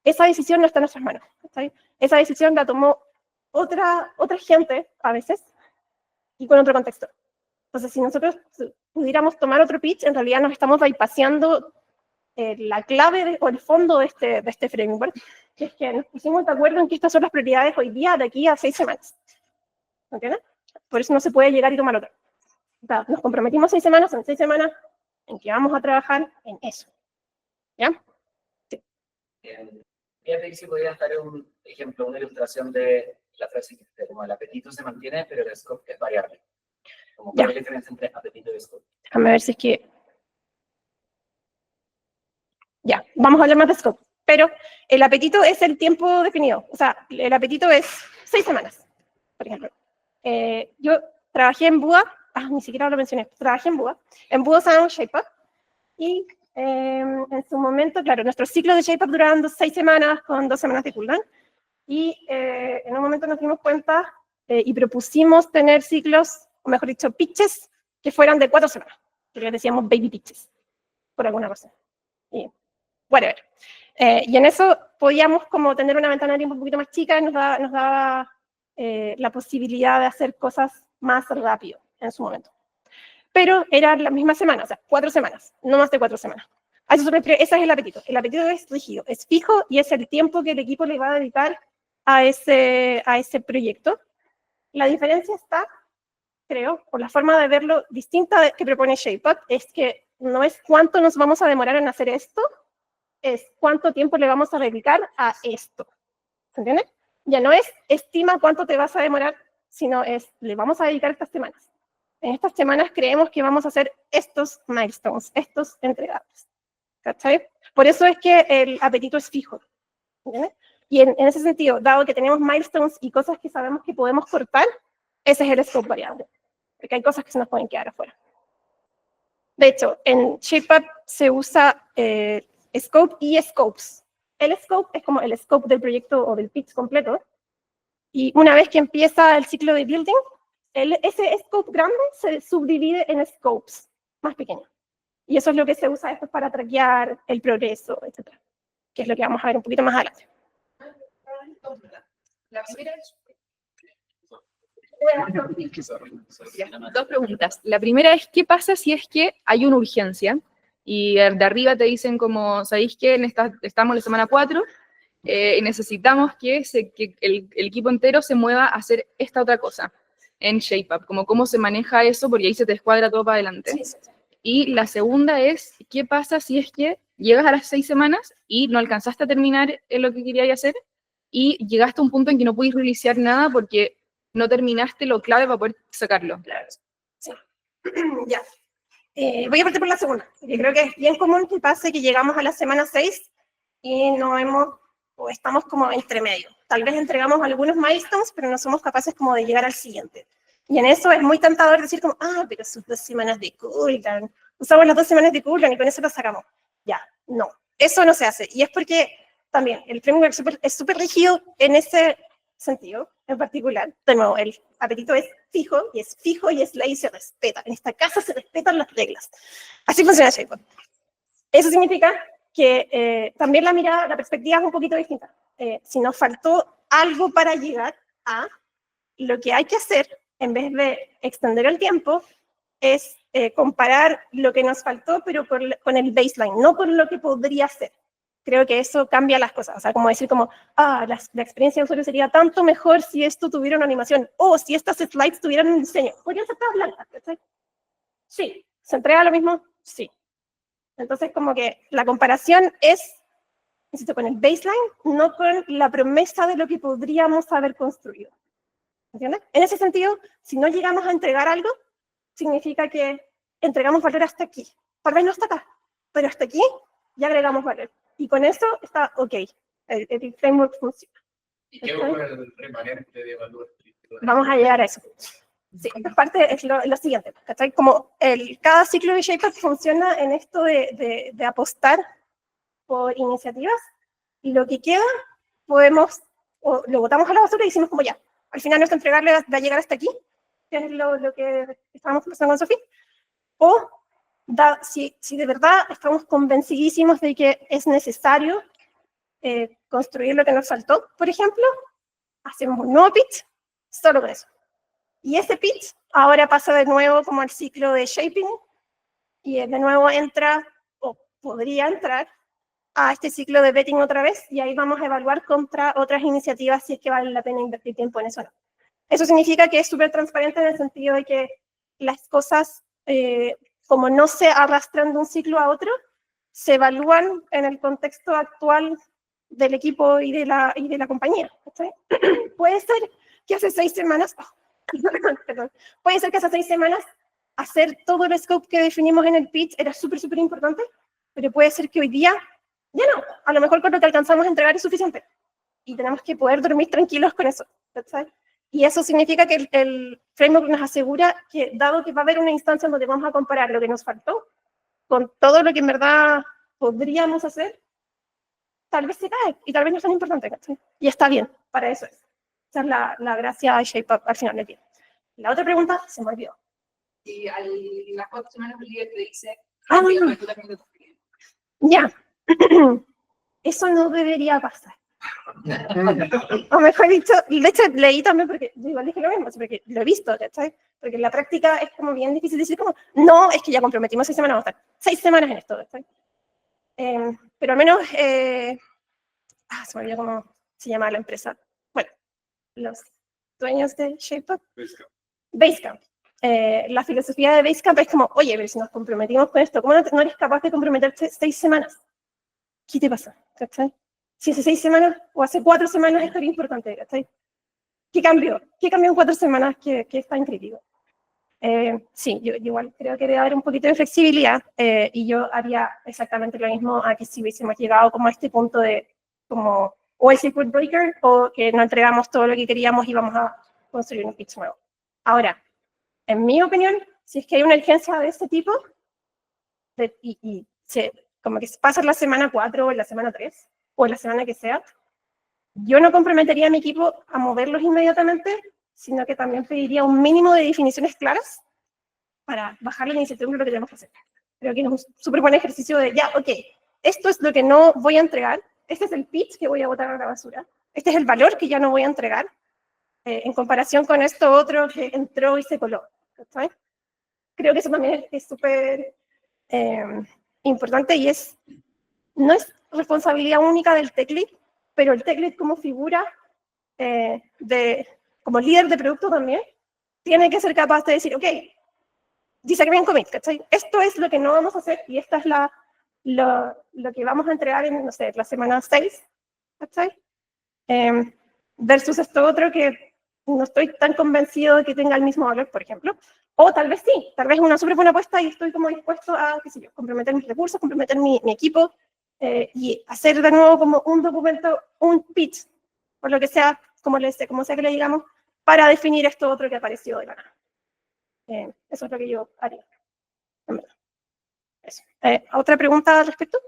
esa decisión no está en nuestras manos. ¿Sí? Esa decisión la tomó otra gente, a veces, y con otro contexto. Entonces, si nosotros pudiéramos tomar otro pitch, en realidad nos estamos bypassando la clave o el fondo de este framework, que es que nos pusimos de acuerdo en que estas son las prioridades hoy día, de aquí a 6 semanas. ¿Entiendes? Por eso no se puede llegar y tomar otro. O sea, nos comprometimos 6 semanas, son 6 semanas en que vamos a trabajar en eso. ¿Ya? Sí. Fíjate si podría dar un ejemplo, una ilustración de la frase que como el apetito se mantiene, pero el scope es variable. Como cuál es la diferencia entre apetito y scope. Déjame ver si es que... Ya, vamos a hablar más de scope. Pero el apetito es el tiempo definido. O sea, el apetito es 6 semanas, por ejemplo. Yo trabajé en Buda, ni siquiera lo mencioné, trabajé en Buda. En Buda usamos ShapeUp. Y en su momento, claro, nuestro ciclo de ShapeUp duraban 6 semanas con 2 semanas de cooldown. Y en un momento nos dimos cuenta y propusimos tener ciclos, o mejor dicho, pitches, que fueran de 4 semanas. Que les decíamos baby pitches, por alguna razón. Y whatever. Y en eso podíamos como tener una ventana de tiempo un poquito más chica, nos daba la posibilidad de hacer cosas más rápido en su momento. Pero era la misma semana, o sea, 4 semanas, no más de 4 semanas. Ese es el apetito. El apetito es rígido, es fijo y es el tiempo que el equipo le va a dedicar a ese proyecto. La diferencia está, creo, o la forma de verlo distinta que propone ShapeUp, es que no es cuánto nos vamos a demorar en hacer esto, es cuánto tiempo le vamos a dedicar a esto. ¿Se entiende? Ya no es estima cuánto te vas a demorar, sino es le vamos a dedicar estas semanas. En estas semanas creemos que vamos a hacer estos milestones, estos entregables. ¿Cachai? Por eso es que el apetito es fijo. ¿Entiendes? Y en ese sentido, dado que tenemos milestones y cosas que sabemos que podemos cortar, ese es el scope variable. Porque hay cosas que se nos pueden quedar afuera. De hecho, en ShapeUp se usa scope y scopes. El scope es como el scope del proyecto o del pitch completo. Y una vez que empieza el ciclo de building, ese scope grande se subdivide en scopes más pequeños. Y eso es lo que se usa después para traquear el progreso, etc. Que es lo que vamos a ver un poquito más adelante. La primera es... Dos preguntas. La primera es, ¿qué pasa si es que hay una urgencia? Y de arriba te dicen como, ¿sabéis que estamos en la semana 4 y necesitamos que el equipo entero se mueva a hacer esta otra cosa en ShapeUp? Como cómo se maneja eso, porque ahí se te escuadra todo para adelante. Sí. Y la segunda es, ¿qué pasa si es que llegas a las 6 semanas y no alcanzaste a terminar lo que querías hacer y llegaste a un punto en que no pudiste reiniciar nada porque no terminaste lo clave para poder sacarlo? Claro. Sí. Ya. Voy a partir por la segunda, porque creo que es bien común que pase que llegamos a la semana 6 y no hemos, o estamos como entre medio. Tal vez entregamos algunos milestones, pero no somos capaces como de llegar al siguiente. Y en eso es muy tentador decir como, pero sus 2 semanas de cooldown. Usamos las 2 semanas de cooldown y con eso lo sacamos. Ya, no. Eso no se hace. Y es porque también el framework es súper rígido en ese sentido en particular. De nuevo, el apetito es fijo y es ley y se respeta. En esta casa se respetan las reglas. Así funciona Shapeweave. Eso significa que también la mirada, la perspectiva es un poquito distinta. Si nos faltó algo para llegar a, lo que hay que hacer, en vez de extender el tiempo, es comparar lo que nos faltó, pero con el baseline, no con lo que podría ser. Creo que eso cambia las cosas. O sea, como decir como, la experiencia de usuario sería tanto mejor si esto tuviera una animación, o si estas slides tuvieran un diseño. ¿Podrían ser todas blancas? ¿Sí? Sí. ¿Se entrega lo mismo? Sí. Entonces, como que la comparación es, insisto, con el baseline, no con la promesa de lo que podríamos haber construido. ¿Entiendes? En ese sentido, si no llegamos a entregar algo, significa que entregamos valor hasta aquí. Tal vez no hasta acá, pero hasta aquí ya agregamos valor. Y con eso está ok. El framework funciona. ¿Y qué ocurre el remanente de valor? Vamos a llegar a eso. Sí, esta parte es lo siguiente. ¿Cachai? Como cada ciclo de Shaper funciona en esto de apostar por iniciativas, y lo que queda podemos, o lo botamos a la basura y decimos como ya, al final nuestra entregarle va a llegar hasta aquí, que es lo que estábamos conversando con Sofía, o si de verdad estamos convencidísimos de que es necesario construir lo que nos faltó, por ejemplo, hacemos un nuevo pitch solo con eso. Y ese pitch ahora pasa de nuevo como al ciclo de shaping, y de nuevo entra, o podría entrar, a este ciclo de betting otra vez, y ahí vamos a evaluar contra otras iniciativas si es que vale la pena invertir tiempo en eso o no. Eso significa que es súper transparente en el sentido de que las cosas, como no se arrastran de un ciclo a otro, se evalúan en el contexto actual del equipo y de la compañía. ¿Sí? Puede ser que hace 6 semanas, perdón, puede ser que hace 6 semanas hacer todo el scope que definimos en el pitch era súper importante, pero puede ser que hoy día ya no, a lo mejor con lo que alcanzamos a entregar es suficiente. Y tenemos que poder dormir tranquilos con eso. ¿Sí? Y eso significa que el framework nos asegura que, dado que va a haber una instancia donde vamos a comparar lo que nos faltó con todo lo que en verdad podríamos hacer, tal vez se cae y tal vez no es tan importante. ¿Sí? Y está bien, para eso es. Esa es la gracia de ShapeUp al final del día. La otra pregunta se me olvidó. Y a las 4 semanas el líder te dice, ya, eso no debería pasar. O mejor dicho, de hecho leí también, porque yo igual dije lo mismo, porque lo he visto, ¿sabes? Porque en la práctica es como bien difícil decir como, no, es que ya comprometimos 6 semanas, vamos a estar 6 semanas en esto, ¿sabes? Pero al menos, se me olvidó cómo se llama la empresa. Bueno, los dueños de ShapeUp. Basecamp. La filosofía de Basecamp es como, oye, pero si nos comprometimos con esto, ¿cómo no eres capaz de comprometerte 6 semanas? ¿Qué te pasa? ¿Cachai? Si hace 6 semanas o hace 4 semanas esto era importante, ¿cachai? ¿Qué cambió? ¿Qué cambió en 4 semanas que es tan crítico? Sí, yo igual creo que debe haber un poquito de flexibilidad, y yo haría exactamente lo mismo a que si hubiésemos llegado como a este punto de como o el circuit breaker o que no entregamos todo lo que queríamos y vamos a construir un pitch nuevo. Ahora, en mi opinión, si es que hay una urgencia de este tipo como que pasa la semana 4 o en la semana 3 o en la semana que sea, yo no comprometería a mi equipo a moverlos inmediatamente, sino que también pediría un mínimo de definiciones claras para bajar la incertidumbre de lo que tenemos que hacer. Creo que es un súper buen ejercicio de, ya, ok, esto es lo que no voy a entregar, este es el pitch que voy a botar a la basura, este es el valor que ya no voy a entregar, en comparación con esto otro que entró y se coló. ¿Sí? Creo que eso también es súper importante y no es responsabilidad única del tech lead, pero el tech lead como figura, como líder de producto también, tiene que ser capaz de decir, ok, disagreement commit, ¿cachai? Esto es lo que no vamos a hacer y esta es lo que vamos a entregar en, no sé, la semana 6, ¿cachai? Versus esto otro que no estoy tan convencido de que tenga el mismo valor, por ejemplo. O tal vez sí, tal vez es una súper buena apuesta y estoy como dispuesto a, qué sé yo, comprometer mis recursos, comprometer mi equipo y hacer de nuevo como un documento, un pitch, por lo que sea, como sea que le digamos, para definir esto otro que apareció de la nada. Eso es lo que yo haría, en verdad. Eso. ¿Otra pregunta al respecto?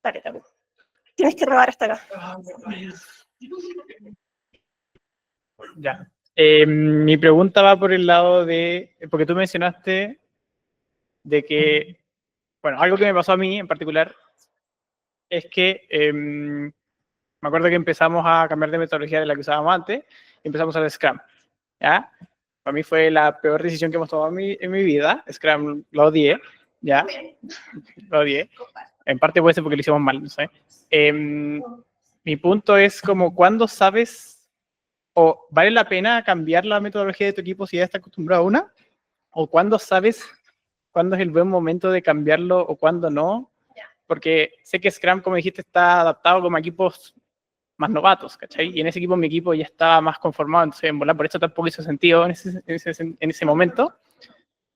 Dale, también. Tienes que robar hasta acá. Ya. Mi pregunta va por el lado de, porque tú mencionaste de que, bueno, algo que me pasó a mí en particular es que me acuerdo que empezamos a cambiar de metodología de la que usábamos antes y empezamos a usar Scrum, ¿ya? Para mí fue la peor decisión que hemos tomado en mi vida. Scrum lo odié, ¿ya? Lo odié. En parte puede ser porque lo hicimos mal, no sé. Mi punto es como, ¿cuándo sabes o vale la pena cambiar la metodología de tu equipo si ya estás acostumbrado a una? ¿O cuándo sabes cuándo es el buen momento de cambiarlo o cuándo no? Porque sé que Scrum, como dijiste, está adaptado como a equipos más novatos, ¿cachai? Y en ese equipo, mi equipo ya estaba más conformado, entonces en volar por eso tampoco hizo sentido en ese momento.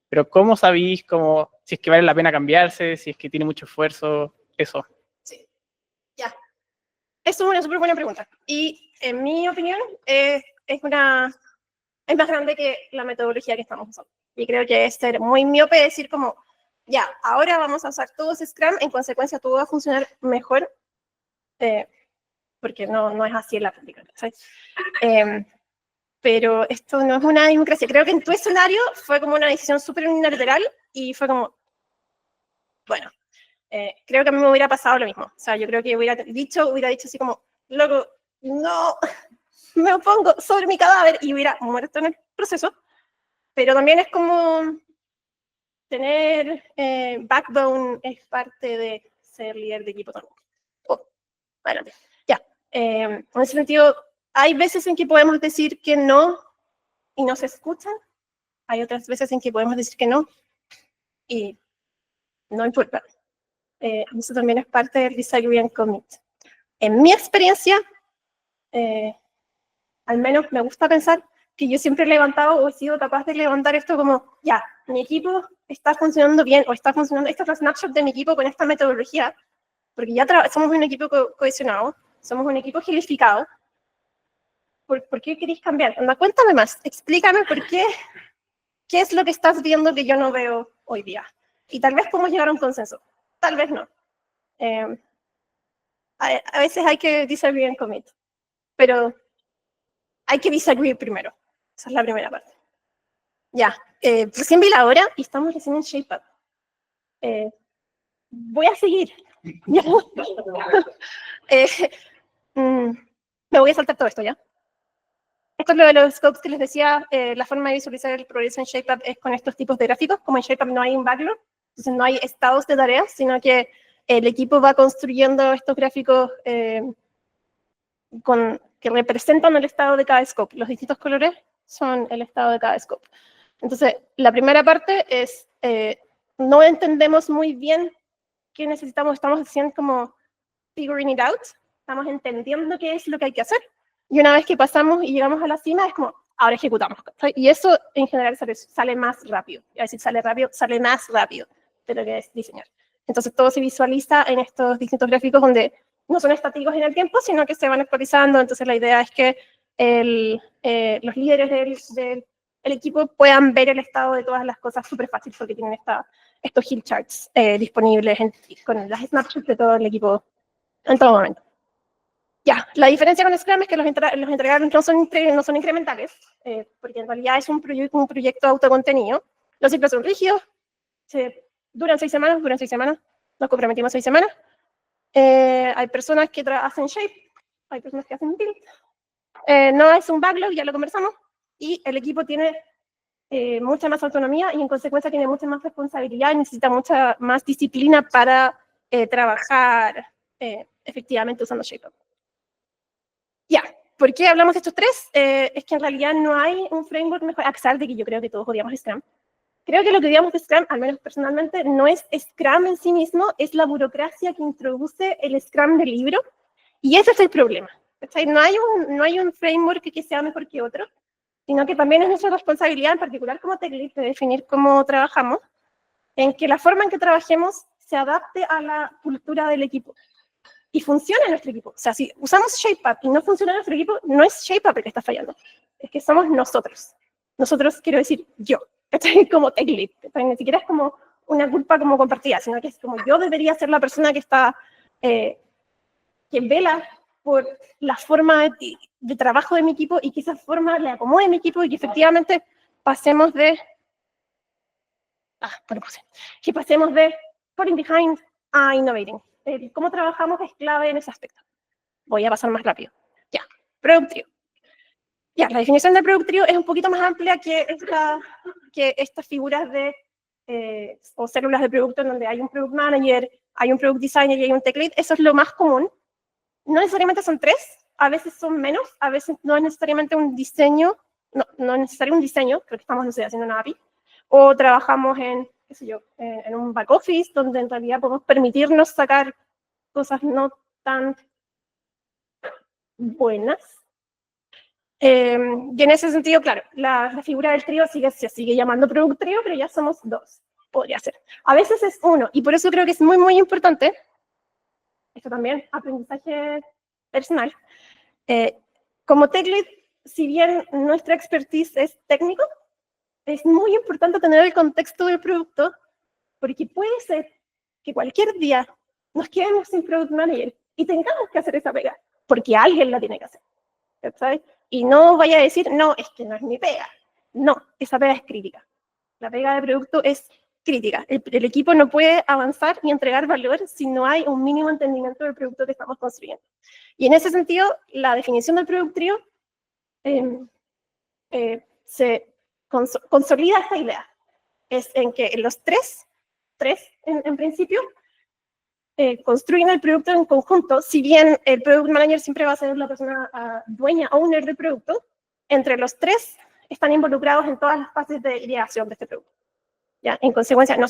Pero ¿cómo sabéis si es que vale la pena cambiarse, si es que tiene mucho esfuerzo, eso? Sí, ya. Eso es una súper buena pregunta. Y en mi opinión, es más grande que la metodología que estamos usando. Y creo que es ser muy miope decir como, ya, ahora vamos a usar todos Scrum, en consecuencia todo va a funcionar mejor, porque no es así en la práctica, ¿sabes? Pero esto no es una democracia. Creo que en tu escenario fue como una decisión súper unilateral y fue como, bueno, creo que a mí me hubiera pasado lo mismo. O sea, yo creo que hubiera dicho así como, loco, no, me opongo sobre mi cadáver y hubiera muerto en el proceso. Pero también es como tener backbone es parte de ser líder de equipo también. Adelante. Ya. En ese sentido, hay veces en que podemos decir que no y no se escuchan. Hay otras veces en que podemos decir que no y no importa. Eso también es parte del disagree and commit. En mi experiencia, al menos me gusta pensar que yo siempre he levantado o he sido capaz de levantar esto como, ya, mi equipo está funcionando bien o está funcionando, esta es la snapshot de mi equipo con esta metodología, porque ya somos un equipo cohesionado, somos un equipo gilificado. ¿Por qué queréis cambiar? Anda, cuéntame más, explícame por qué es lo que estás viendo que yo no veo hoy día. Y tal vez podemos llegar a un consenso, tal vez no. A veces hay que disagree and commit, pero hay que disagree primero. Esa es la primera parte. Ya, recién vi la hora y estamos recién en ShapeUp. Voy a seguir. Me voy a saltar todo esto, ¿ya? Esto es lo de los scopes que les decía. La forma de visualizar el progreso en ShapeUp es con estos tipos de gráficos. Como en ShapeUp no hay un backlog, entonces no hay estados de tareas, sino que el equipo va construyendo estos gráficos que representan el estado de cada scope. Los distintos colores son el estado de cada scope. Entonces, la primera parte es, no entendemos muy bien qué necesitamos, estamos haciendo como figuring it out, estamos entendiendo qué es lo que hay que hacer, y una vez que pasamos y llegamos a la cima, es como, ahora ejecutamos. Y eso, en general, sale más rápido. Es decir, sale rápido, sale más rápido de lo que es diseñar. Entonces, todo se visualiza en estos distintos gráficos donde no son estáticos en el tiempo, sino que se van actualizando. Entonces, la idea es que los líderes del equipo puedan ver el estado de todas las cosas súper fácil, porque tienen estos hill charts disponibles con las snapshots de todo el equipo en todo momento. Ya, la diferencia con Scrum es que los entregables no son incrementales, porque en realidad es un proyecto autocontenido. Los ciclos son rígidos, duran 6 semanas, nos comprometimos 6 semanas. Hay personas que hacen shape, hay personas que hacen build. No es un backlog, ya lo conversamos, y el equipo tiene mucha más autonomía y en consecuencia tiene mucha más responsabilidad y necesita mucha más disciplina para trabajar efectivamente usando ShapeUp. Ya, ¿por qué hablamos de estos tres? Es que en realidad no hay un framework mejor, a pesar de que yo creo que todos odiamos Scrum. Creo que lo que odiamos de Scrum, al menos personalmente, no es Scrum en sí mismo, es la burocracia que introduce el Scrum del libro, y ese es el problema. ¿cachai? No hay un framework que sea mejor que otro, sino que también es nuestra responsabilidad, en particular como tech lead, de definir cómo trabajamos, en que la forma en que trabajemos se adapte a la cultura del equipo y funcione en nuestro equipo. O sea, si usamos ShapeUp y no funciona en nuestro equipo, no es ShapeUp el que está fallando, es que somos nosotros. Nosotros, quiero decir, yo, ¿cachai? Como tech lead, ¿cachai? Ni siquiera es como una culpa como compartida, sino que es como yo debería ser la persona que está, que vela por la forma de trabajo de mi equipo y que esa forma le acomode a mi equipo y que efectivamente pasemos de, que pasemos de falling behind a innovating. Cómo trabajamos es clave en ese aspecto. Voy a pasar más rápido. Ya, Product Trio. Ya, la definición de Product Trio es un poquito más amplia que estas figuras de, o células de producto en donde hay un Product Manager, hay un Product Designer y hay un Tech Lead. Eso es lo más común. No necesariamente son 3, a veces son menos, a veces no es necesariamente un diseño, no es necesario un diseño, creo que estamos, no sé, haciendo una API, o trabajamos en, qué sé yo, en un back office, donde en realidad podemos permitirnos sacar cosas no tan buenas. Y en ese sentido, claro, la figura del trío se sigue llamando Product Trio, pero ya somos 2, podría ser. A veces es 1, y por eso creo que es muy, muy importante, esto también, aprendizaje personal. Como tech lead, si bien nuestra expertise es técnico, es muy importante tener el contexto del producto, porque puede ser que cualquier día nos quedemos sin product manager y tengamos que hacer esa pega, porque alguien la tiene que hacer, ¿sabes? Y no vaya a decir, no, es que no es mi pega. No, esa pega es crítica. La pega de producto es crítica. El equipo no puede avanzar ni entregar valor si no hay un mínimo entendimiento del producto que estamos construyendo. Y en ese sentido, la definición del Product Trio se consolida esta idea. Es en que los tres en principio, construyen el producto en conjunto. Si bien el Product Manager siempre va a ser la persona dueña, owner del producto, entre los 3 están involucrados en todas las fases de ideación de este producto. ¿Ya? En consecuencia, no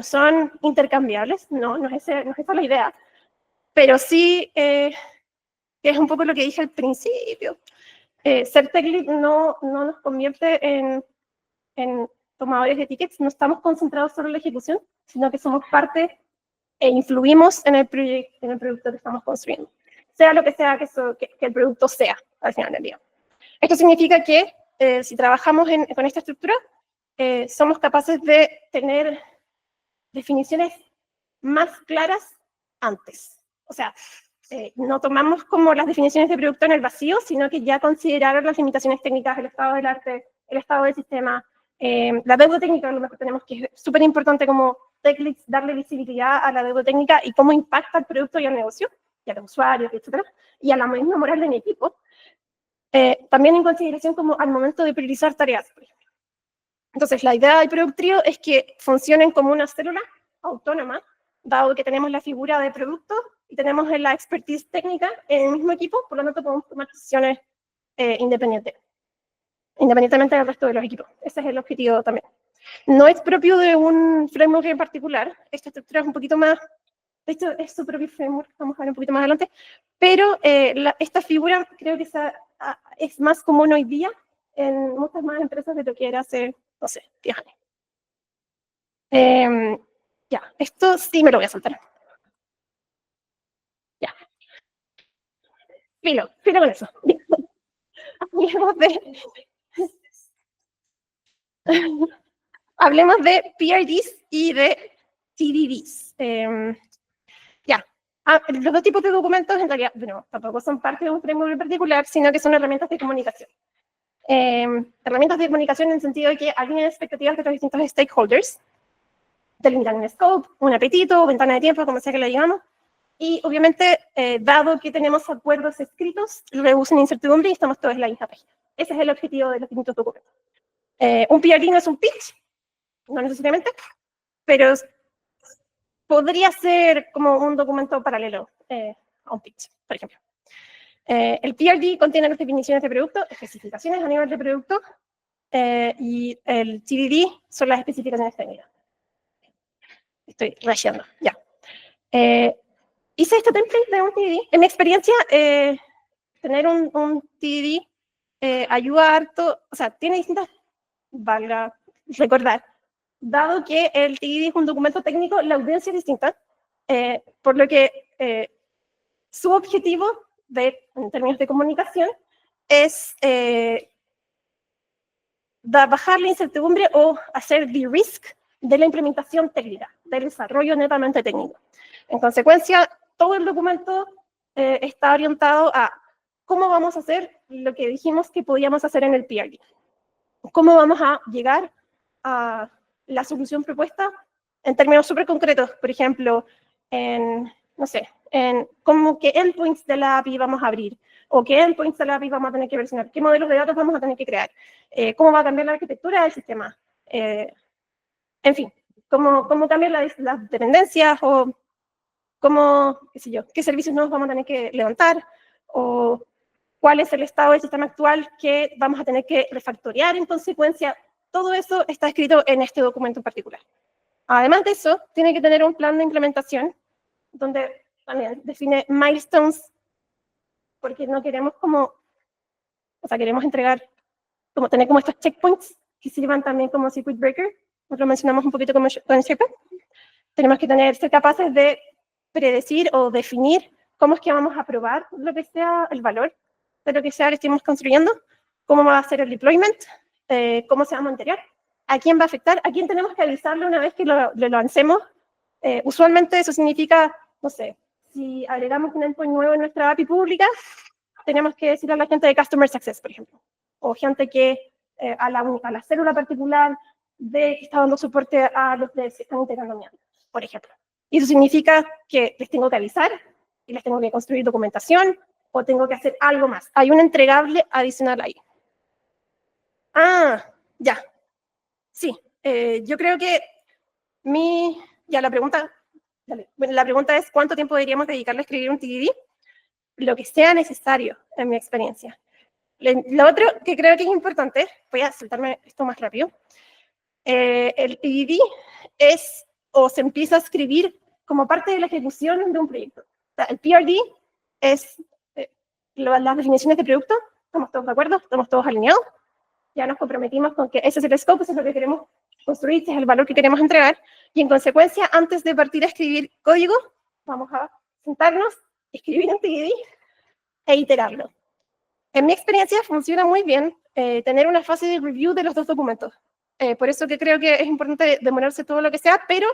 son intercambiables, no es esa la idea, pero sí que es un poco lo que dije al principio. Ser tech lead no nos convierte en tomadores de tickets, no estamos concentrados solo en la ejecución, sino que somos parte e influimos en el producto que estamos construyendo, sea lo que sea que el producto sea al final del día. Esto significa que si trabajamos con esta estructura, somos capaces de tener definiciones más claras antes. O sea, no tomamos como las definiciones de producto en el vacío, sino que ya consideraron las limitaciones técnicas, el estado del arte, el estado del sistema, la deuda técnica, a lo mejor tenemos que es súper importante como tech leads darle visibilidad a la deuda técnica y cómo impacta el producto y al negocio, y a los usuarios, etc., y a la misma moral de mi equipo. También en consideración como al momento de priorizar tareas, por ejemplo. Entonces, la idea del Product Trio es que funcionen como una célula autónoma, dado que tenemos la figura de producto y tenemos la expertise técnica en el mismo equipo, por lo tanto podemos tomar decisiones independientemente del resto de los equipos. Ese es el objetivo también. No es propio de un framework en particular, esta estructura es un poquito más, de hecho es su propio framework, vamos a ver un poquito más adelante, pero esta figura creo que es más común hoy día en muchas más empresas de lo que era hace, no sé, 10 años. Ya, esto sí me lo voy a saltar. Ya. Filo con eso. Hablemos de PRDs y de TDDs. Ya. Los dos tipos de documentos en realidad, bueno, tampoco son parte de un framework en particular, sino que son herramientas de comunicación. Herramientas de comunicación en el sentido de que alinean expectativas de los distintos stakeholders, delimitan un scope, un apetito, ventana de tiempo, como sea que le digamos, y obviamente, dado que tenemos acuerdos escritos, reducen incertidumbre y estamos todos en la misma página. Ese es el objetivo de los distintos documentos. Un PRD no es un pitch, no necesariamente, pero podría ser como un documento paralelo a un pitch, por ejemplo. El PRD contiene las definiciones de producto, especificaciones a nivel de producto, y el TDD son las especificaciones técnicas. Estoy rasheando, ya. Hice este template de un TDD. En mi experiencia, tener un TDD ayuda harto, o sea, tiene distintas, valga recordar, dado que el TDD es un documento técnico, la audiencia es distinta, por lo que su objetivo, en términos de comunicación, es bajar la incertidumbre o hacer de-risk de la implementación técnica, del desarrollo netamente técnico. En consecuencia, todo el documento está orientado a cómo vamos a hacer lo que dijimos que podíamos hacer en el PRD. Cómo vamos a llegar a la solución propuesta en términos súper concretos. Por ejemplo, no sé, en cómo qué endpoints de la API vamos a abrir, o qué endpoints de la API vamos a tener que versionar, qué modelos de datos vamos a tener que crear, cómo va a cambiar la arquitectura del sistema. En fin, cómo cambian las dependencias, o cómo, qué sé yo, qué servicios nuevos vamos a tener que levantar, o cuál es el estado del sistema actual que vamos a tener que refactorear en consecuencia. Todo eso está escrito en este documento en particular. Además de eso, tiene que tener un plan de implementación donde también define milestones, porque no queremos queremos entregar, tener como estos checkpoints que sirvan también como circuit breaker. Nosotros lo mencionamos un poquito con Sherpa. Tenemos que ser capaces de predecir o definir cómo es que vamos a probar lo que sea el valor de lo que sea que estemos construyendo, cómo va a ser el deployment, cómo se va a monitorear, a quién va a afectar, a quién tenemos que avisarle una vez que lo lancemos. Usualmente eso significa, no sé, si agregamos un endpoint nuevo en nuestra API pública, tenemos que decirle a la gente de Customer Success, por ejemplo, o gente que a la célula particular que está dando soporte a los devs que están integrando mi API, por ejemplo. Y eso significa que les tengo que avisar, y les tengo que construir documentación, o tengo que hacer algo más. Hay un entregable adicional ahí. Ya. Sí, yo creo que la pregunta es ¿cuánto tiempo deberíamos dedicarle a escribir un TDD? Lo que sea necesario, en mi experiencia. Lo otro que creo que es importante, voy a saltarme esto más rápido, el TDD se empieza a escribir como parte de la ejecución de un proyecto. O sea, el PRD es las definiciones de producto, estamos todos de acuerdo, estamos todos alineados, ya nos comprometimos con que ese es el scope, eso es lo que queremos construir, ese es el valor que queremos entregar, y en consecuencia, antes de partir a escribir código, vamos a sentarnos, escribir un TDD e iterarlo. En mi experiencia funciona muy bien tener una fase de review de los dos documentos. Por eso que creo que es importante demorarse todo lo que sea, pero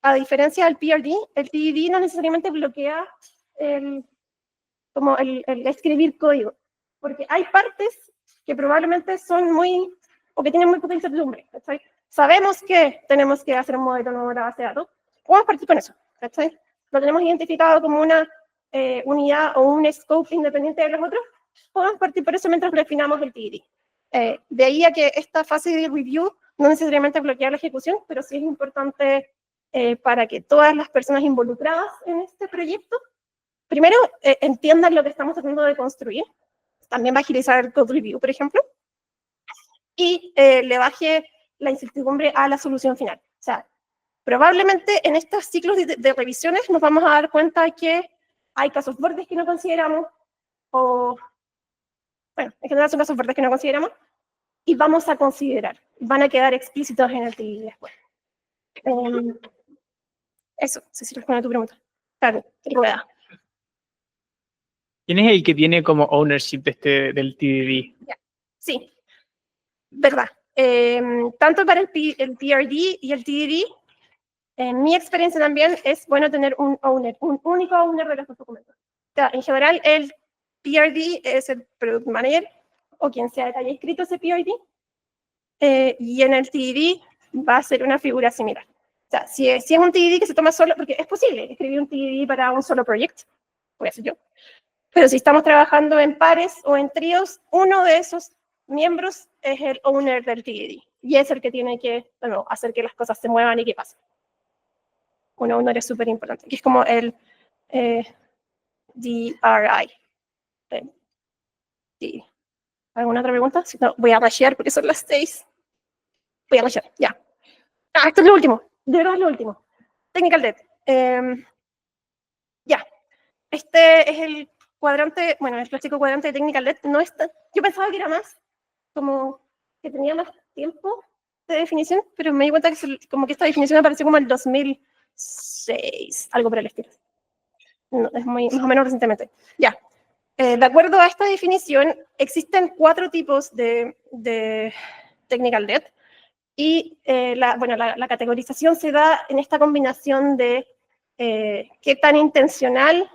a diferencia del PRD, el TDD no necesariamente bloquea el escribir código, porque hay partes que probablemente o que tienen muy poca incertidumbre, ¿cachai? Sabemos que tenemos que hacer un modelo nuevo de la base de datos, podemos partir con eso, ¿cachai? Lo tenemos identificado como una unidad o un scope independiente de los otros, podemos partir por eso mientras refinamos el TDD. De ahí a que esta fase de review no necesariamente bloquea la ejecución, pero sí es importante para que todas las personas involucradas en este proyecto, primero, entiendan lo que estamos tratando de construir. También va a agilizar el code review, por ejemplo, y le baje la incertidumbre a la solución final. O sea, probablemente en estos ciclos de revisiones nos vamos a dar cuenta que hay casos bordes que no consideramos, en general son casos bordes que no consideramos, y vamos a considerar, van a quedar explícitos en el TDD después. Eso, no sé si responde a tu pregunta. Claro, rueda. ¿Quién es el que tiene como ownership del TDD? Sí, verdad. Tanto para el PRD y el TDD, en mi experiencia también es bueno tener un único owner de los dos documentos. O sea, en general, el PRD es el Product Manager, o quien sea que haya escrito ese PRD, y en el TDD va a ser una figura similar. O sea, si es un TDD que se toma solo, porque es posible escribir un TDD para un solo proyecto, voy a hacer yo. Pero si estamos trabajando en pares o en tríos, uno de esos miembros es el owner del TDD. Y es el que tiene que hacer que las cosas se muevan y que pasen. Un owner es súper importante, que es como el DRI. ¿Alguna otra pregunta? Si no, voy a rushear porque son las 6. Voy a rushear, ya. Esto es lo último. De verdad es lo último. Technical debt. Ya. Este es cuadrante, bueno, el clásico cuadrante de Technical Debt no está, yo pensaba que era más, como que tenía más tiempo de definición, pero me di cuenta que como que esta definición apareció como en el 2006, algo por el estilo. No, es muy, más o menos recientemente. Ya. De acuerdo a esta definición, existen 4 tipos de Technical Debt y la categorización se da en esta combinación de qué tan intencionalmente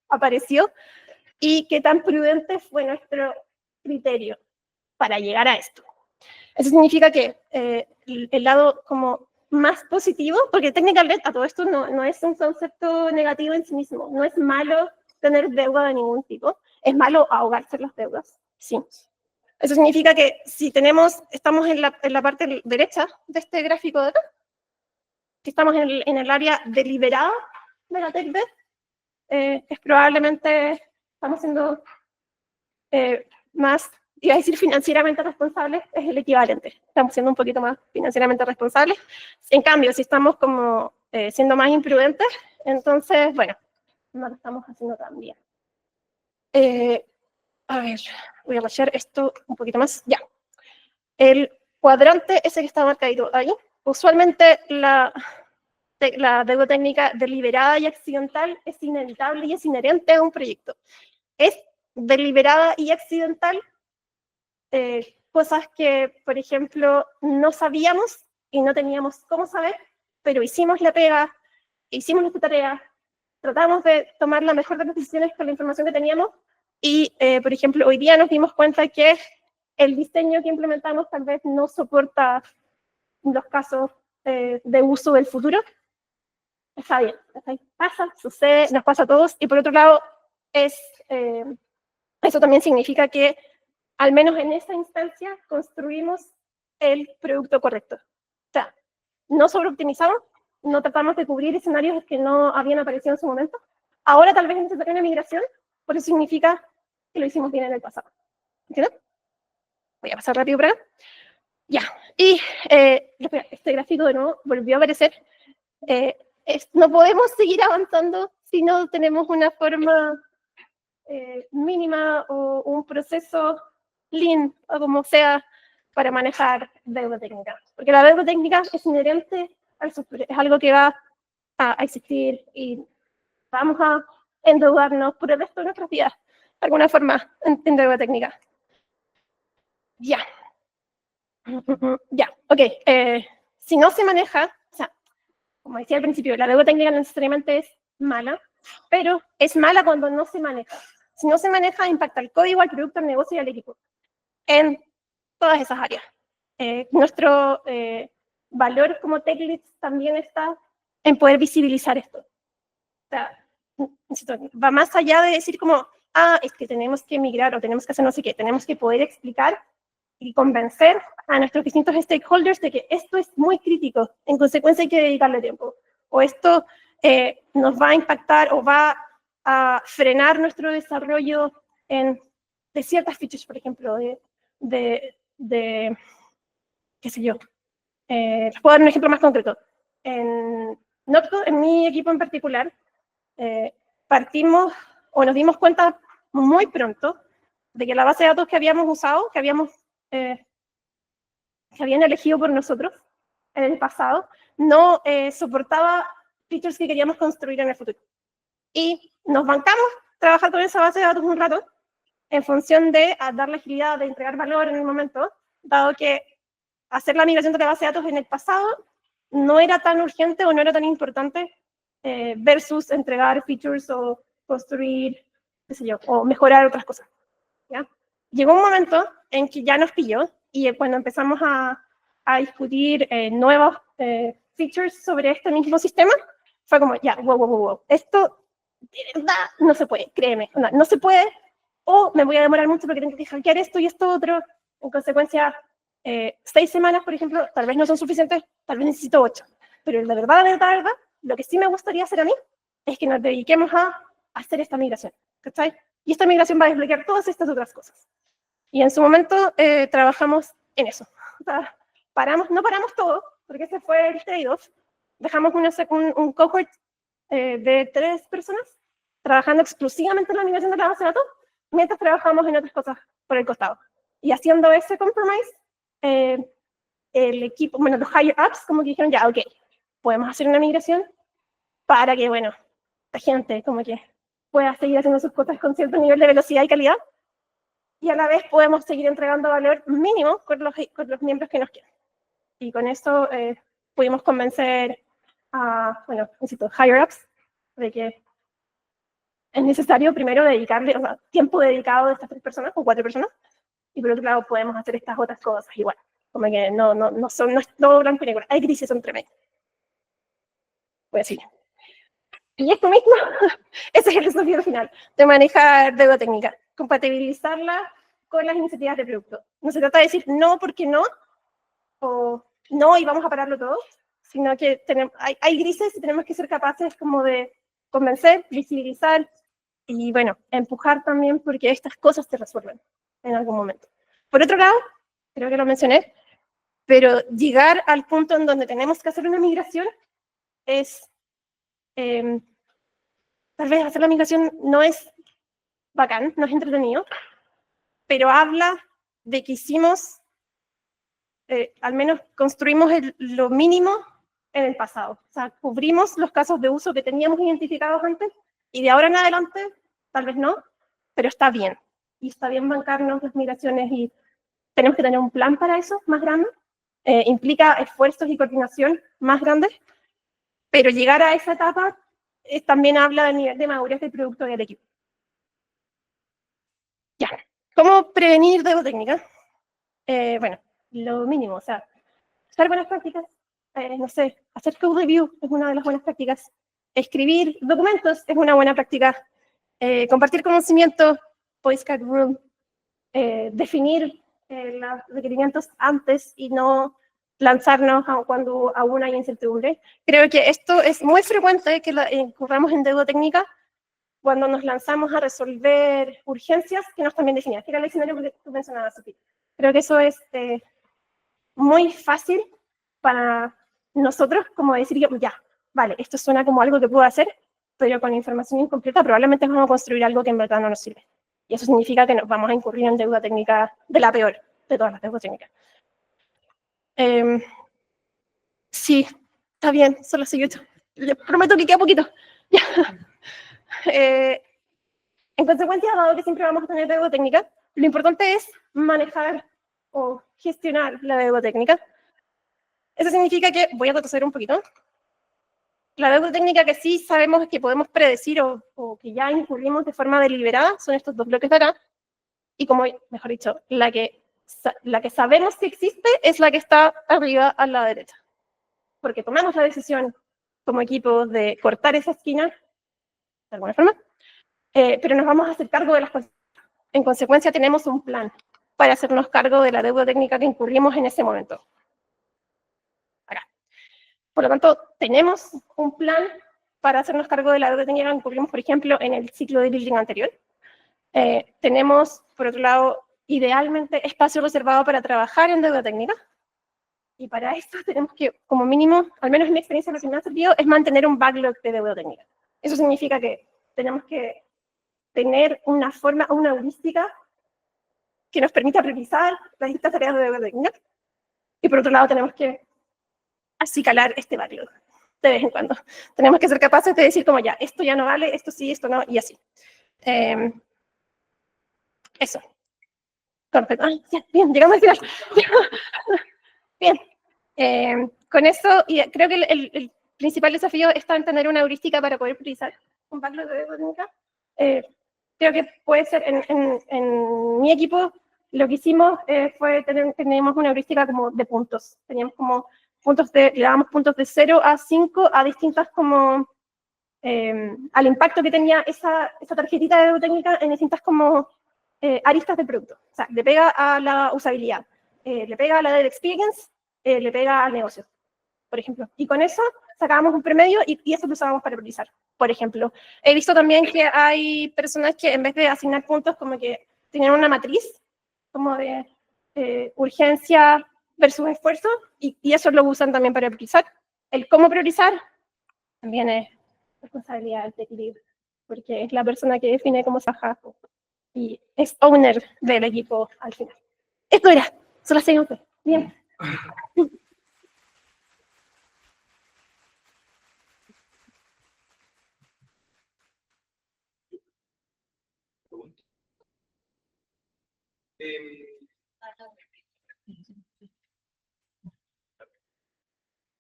apareció y qué tan prudente fue nuestro criterio para llegar a esto. Eso significa que el lado como más positivo, porque Technical Debt a todo esto no es un concepto negativo en sí mismo, no es malo tener deuda de ningún tipo, es malo ahogarse en las deudas, sí. Eso significa que si estamos en la parte derecha de este gráfico de acá, si estamos en el área deliberada de la Tech Debt, es probablemente estamos siendo más, iba a decir financieramente responsables, es el equivalente. Estamos siendo un poquito más financieramente responsables. En cambio, si estamos como siendo más imprudentes, entonces, bueno, no lo estamos haciendo tan bien. A ver, voy a bajar esto un poquito más. Ya. El cuadrante ese que está marcadito ahí, usualmente la deuda técnica deliberada y accidental es inevitable y es inherente a un proyecto. Es deliberada y accidental cosas que, por ejemplo, no sabíamos y no teníamos cómo saber, pero hicimos la pega, hicimos nuestra tarea, tratamos de tomar la mejor de las decisiones con la información que teníamos y, por ejemplo, hoy día nos dimos cuenta que el diseño que implementamos tal vez no soporta los casos de uso del futuro. Está bien, pasa, sucede, nos pasa a todos. Y por otro lado, eso también significa que, al menos en esa instancia, construimos el producto correcto. O sea, no sobreoptimizamos, no tratamos de cubrir escenarios que no habían aparecido en su momento. Ahora tal vez es necesaria una migración, por eso significa que lo hicimos bien en el pasado. ¿Entienden? Voy a pasar rápido por acá. Ya, y este gráfico de nuevo volvió a aparecer. No podemos seguir avanzando si no tenemos una forma mínima o un proceso lean, o como sea, para manejar deuda técnica. Porque la deuda técnica es inherente al software, es algo que va a existir y vamos a endeudarnos por el resto de nuestras vidas, de alguna forma, en deuda técnica. Ya. Ya, ok. Si no se maneja, o sea, como decía al principio, la deuda técnica no necesariamente es mala, pero es mala cuando no se maneja. Si no se maneja, impacta al código, al producto, al negocio y al equipo. En todas esas áreas. Nuestro valor como tech leads también está en poder visibilizar esto. O sea, va más allá de decir como, es que tenemos que migrar o tenemos que hacer no sé qué. Tenemos que poder explicar y convencer a nuestros distintos stakeholders de que esto es muy crítico, en consecuencia hay que dedicarle tiempo. O esto nos va a impactar o va a frenar nuestro desarrollo de ciertas features, por ejemplo, qué sé yo. Les puedo dar un ejemplo más concreto. En Notco, en mi equipo en particular, partimos o nos dimos cuenta muy pronto de que la base de datos que habíamos usado, que habían elegido por nosotros en el pasado, no soportaba features que queríamos construir en el futuro. Y nos bancamos trabajar con esa base de datos un rato en función de dar la agilidad de entregar valor en el momento, dado que hacer la migración de la base de datos en el pasado no era tan urgente o no era tan importante versus entregar features o construir, qué sé yo, o mejorar otras cosas. ¿Ya? Llegó un momento en que ya nos pilló y cuando empezamos a discutir nuevos features sobre este mismo sistema, fue como, ya, wow, esto de verdad no se puede, créeme, no se puede, o me voy a demorar mucho porque tengo que hackear esto y esto otro. En consecuencia, 6 semanas, por ejemplo, tal vez no son suficientes, tal vez necesito 8. Pero de verdad, lo que sí me gustaría hacer a mí es que nos dediquemos a hacer esta migración, ¿cachai? Y esta migración va a desbloquear todas estas otras cosas. Y en su momento trabajamos en eso. O sea, no paramos todo, porque ese fue el trade-off. Dejamos un cohort de 3 personas trabajando exclusivamente en la migración de la base de datos, mientras trabajamos en otras cosas por el costado. Y haciendo ese compromise, el equipo, bueno, los higher ups como que dijeron, ya, ok, podemos hacer una migración para que, bueno, la gente como que pueda seguir haciendo sus cosas con cierto nivel de velocidad y calidad, y a la vez podemos seguir entregando valor mínimo con los miembros que nos quieran. Y con eso pudimos convencer a, bueno, insisto, higher ups de que es necesario primero dedicarle, o sea, tiempo dedicado de estas 3 personas o 4 personas, y por otro lado podemos hacer estas otras cosas igual. Como que no es todo blanco y negro, hay grises entre medio. Voy a decir. Y esto mismo, ese es el desafío final, de manejar deuda técnica, compatibilizarla con las iniciativas de producto. No se trata de decir no porque no, o no y vamos a pararlo todo, sino que hay grises y tenemos que ser capaces como de convencer, visibilizar y, bueno, empujar también porque estas cosas se resuelven en algún momento. Por otro lado, creo que lo mencioné, pero llegar al punto en donde tenemos que hacer una migración es, tal vez hacer la migración no es bacán, no es entretenido, pero habla de que hicimos, al menos construimos lo mínimo en el pasado. O sea, cubrimos los casos de uso que teníamos identificados antes y de ahora en adelante, tal vez no, pero está bien. Y está bien bancarnos las migraciones y tenemos que tener un plan para eso más grande. Implica esfuerzos y coordinación más grandes, pero llegar a esa etapa también habla del nivel de madurez del producto y del equipo. Ya, ¿cómo prevenir deuda técnica? Bueno, lo mínimo, o sea, usar buenas prácticas, no sé, hacer code review es una de las buenas prácticas, escribir documentos es una buena práctica, compartir conocimiento, Boy Scout Room, definir los requerimientos antes y no lanzarnos cuando aún hay incertidumbre. Creo que esto es muy frecuente que incurramos en deuda técnica cuando nos lanzamos a resolver urgencias que no están bien definidas, que era el escenario que tú mencionabas, Sofía. Creo que eso es muy fácil para nosotros como decir, ya, vale, esto suena como algo que puedo hacer, pero con información incompleta probablemente vamos a construir algo que en verdad no nos sirve. Y eso significa que nos vamos a incurrir en deuda técnica de la peor de todas las deudas técnicas. Sí, está bien, solo soy yo. Les prometo que queda poquito. En consecuencia, dado que siempre vamos a tener deuda técnica, lo importante es manejar o gestionar la deuda técnica. Eso significa que, voy a retroceder un poquito, la deuda técnica que sí sabemos que podemos predecir o que ya incurrimos de forma deliberada son estos 2 bloques de acá, y como, mejor dicho, la que sabemos que existe es la que está arriba a la derecha, porque tomamos la decisión como equipo de cortar esa esquina, de alguna forma, pero nos vamos a hacer cargo de las cosas. En consecuencia, tenemos un plan para hacernos cargo de la deuda técnica que incurrimos en ese momento. Acá. Por lo tanto, tenemos un plan para hacernos cargo de la deuda técnica que incurrimos, por ejemplo, en el ciclo de billing anterior. Tenemos, por otro lado, idealmente espacio reservado para trabajar en deuda técnica. Y para esto tenemos que, como mínimo, al menos en mi experiencia lo que me ha servido, es mantener un backlog de deuda técnica. Eso significa que tenemos que tener una forma, una heurística que nos permita priorizar las distintas tareas de deuda técnica. Y por otro lado tenemos que acicalar este backlog de vez en cuando. Tenemos que ser capaces de decir como ya, esto ya no vale, esto sí, esto no, y así. Eso. Perfecto. Ah, bien, llegamos al final. Bien. Con eso, y creo que el principal desafío está en tener una heurística para poder priorizar un backlog de deuda técnica. Creo que puede ser, en mi equipo, lo que hicimos fue teníamos una heurística como de puntos. Teníamos como puntos le dábamos puntos de 0 a 5 a distintas como, al impacto que tenía esa tarjetita de deuda técnica en distintas como aristas del producto. O sea, le pega a la usabilidad, le pega a la del experience, le pega al negocio, por ejemplo. Y con eso sacábamos un promedio y eso lo usábamos para priorizar. Por ejemplo, he visto también que hay personas que en vez de asignar puntos como que tienen una matriz como de urgencia versus esfuerzo y eso lo usan también para priorizar. El cómo priorizar también es responsabilidad del tech lead porque es la persona que define cómo se trabaja y es owner del equipo al final. Esto era, son las 6:11. Bien.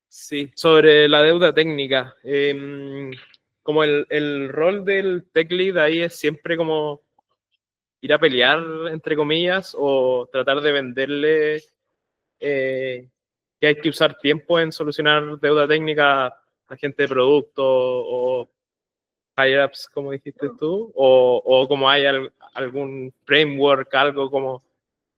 Sí, sobre la deuda técnica. Como el rol del tech lead ahí es siempre como ir a pelear, entre comillas, o tratar de venderle que hay que usar tiempo en solucionar deuda técnica a gente de producto o higher-ups, como dijiste tú, o como hay algún framework, algo como,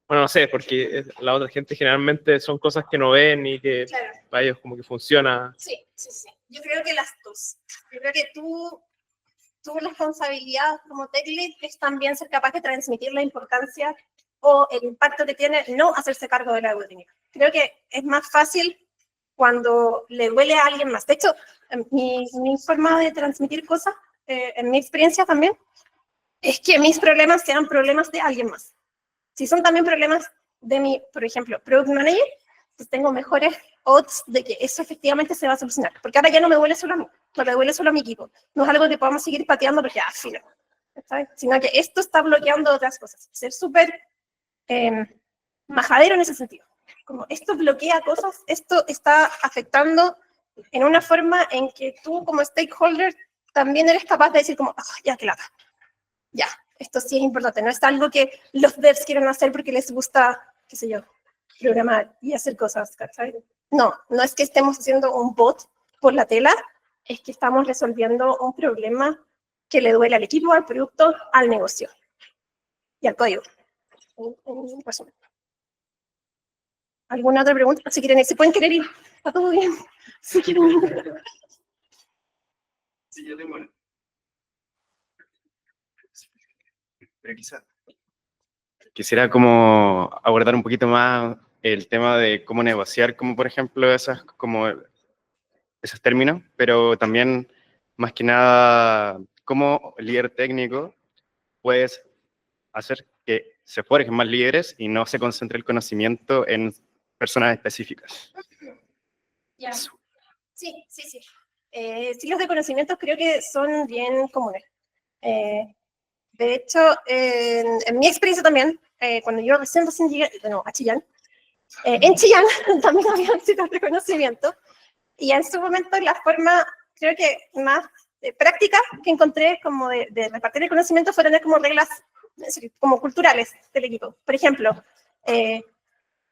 bueno, no sé, porque la otra gente generalmente son cosas que no ven y que Claro. para ellos como que funciona. Sí, sí, sí. Yo creo que las dos. Yo creo que tu responsabilidad como tech lead es también ser capaz de transmitir la importancia o el impacto que tiene no hacerse cargo de la deuda técnica. Creo que es más fácil cuando le duele a alguien más. De hecho, mi forma de transmitir cosas, en mi experiencia también, es que mis problemas sean problemas de alguien más. Si son también problemas de mi, por ejemplo, product manager, pues tengo mejores odds de que eso efectivamente se va a solucionar. Porque ahora ya no me duele solo a mí, no me duele solo a mi equipo. No es algo que podamos seguir pateando porque, fino, ¿sabes? Sino que esto está bloqueando otras cosas. Ser súper majadero en ese sentido. Como esto bloquea cosas, esto está afectando en una forma en que tú como stakeholder también eres capaz de decir como, ya, que lata. Ya, esto sí es importante. No es algo que los devs quieren hacer porque les gusta, qué sé yo, programar y hacer cosas, ¿sabes? No, no es que estemos haciendo un bot por la tela, es que estamos resolviendo un problema que le duele al equipo, al producto, al negocio y al código. En resumen. ¿Alguna otra pregunta? Si quieren ir, se pueden querer ir. Está todo bien. Si quieren ir. Sí, yo tengo una. Pero quisiera como abordar un poquito más el tema de cómo negociar, como por ejemplo esos términos, pero también más que nada como líder técnico puedes hacer que se forjen más líderes y no se concentre el conocimiento en personas específicas. Ya. Sí, sí, sí. Estilos de conocimientos creo que son bien comunes. De hecho, en mi experiencia también, cuando yo recién llegué, bueno, a Chillán, en Chillán también había estilos de conocimiento, y en su momento la forma, creo que más práctica que encontré como de repartir el conocimiento fue tener como reglas como culturales del equipo. Por ejemplo,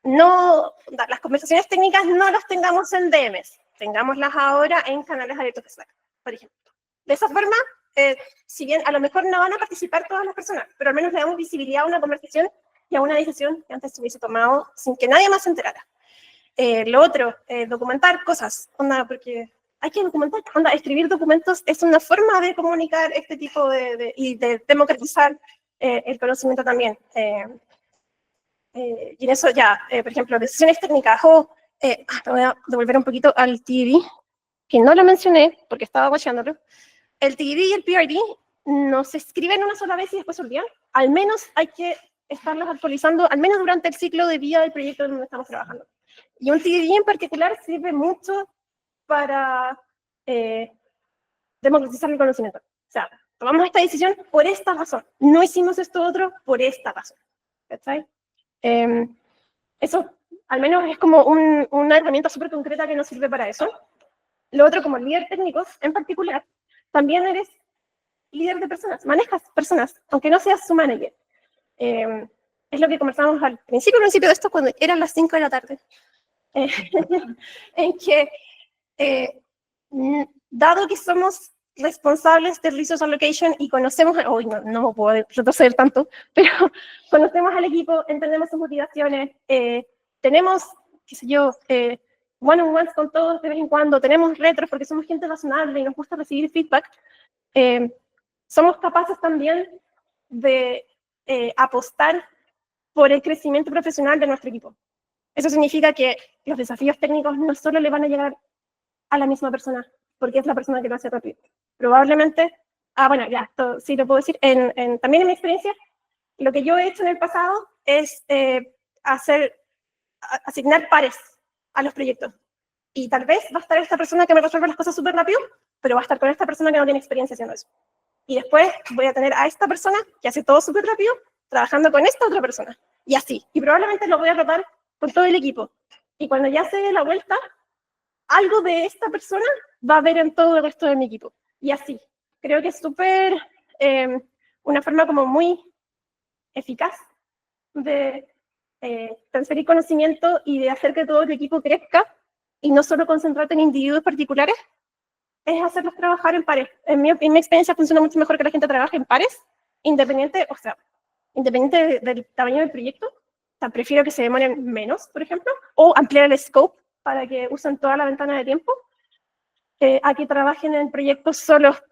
las conversaciones técnicas no las tengamos en DMs, tengámoslas ahora en canales abiertos de Slack, por ejemplo. De esa forma, si bien a lo mejor no van a participar todas las personas, pero al menos le damos visibilidad a una conversación y a una decisión que antes se hubiese tomado sin que nadie más se enterara. Lo otro, documentar cosas, porque hay que documentar, escribir documentos es una forma de comunicar este tipo y de democratizar el conocimiento también. Y en eso ya, por ejemplo, decisiones técnicas me voy a devolver un poquito al TDD, que no lo mencioné porque estaba watchándolo. El TDD y el PRD no se escriben una sola vez y después se olvidan. Al menos hay que estarlos actualizando, al menos durante el ciclo de vida del proyecto en donde estamos trabajando. Y un TDD en particular sirve mucho para democratizar el conocimiento. O sea, tomamos esta decisión por esta razón. No hicimos esto otro por esta razón. ¿Cachai? Eso al menos es como una herramienta súper concreta que nos sirve para eso. Lo otro, como líder técnico, en particular, también eres líder de personas, manejas personas, aunque no seas su manager. Es lo que conversamos al principio de esto, cuando eran las 5 de la tarde. En que, dado que somos responsables del resource allocation y conocemos, hoy no puedo retroceder tanto, pero conocemos al equipo, entendemos sus motivaciones, tenemos, qué sé yo, one-on-ones con todos de vez en cuando, tenemos retros porque somos gente razonable y nos gusta recibir feedback, somos capaces también de apostar por el crecimiento profesional de nuestro equipo. Eso significa que los desafíos técnicos no solo le van a llegar a la misma persona, porque es la persona que lo hace rápido. Probablemente Bueno, ya, esto sí lo puedo decir. También en mi experiencia, lo que yo he hecho en el pasado es asignar pares a los proyectos. Y tal vez va a estar esta persona que me resuelve las cosas súper rápido, pero va a estar con esta persona que no tiene experiencia haciendo eso. Y después voy a tener a esta persona que hace todo súper rápido, trabajando con esta otra persona. Y así. Y probablemente lo voy a rotar con todo el equipo. Y cuando ya se dé la vuelta, algo de esta persona va a ver en todo el resto de mi equipo. Y así. Creo que es súper una forma como muy eficaz de transferir conocimiento y de hacer que todo el equipo crezca y no solo concentrarte en individuos particulares, es hacerlos trabajar en pares. En mi experiencia funciona mucho mejor que la gente trabaje en pares, independiente del tamaño del proyecto. O sea, prefiero que se demoren menos, por ejemplo, o ampliar el scope para que usen toda la ventana de tiempo, a que trabajen en proyectos solos,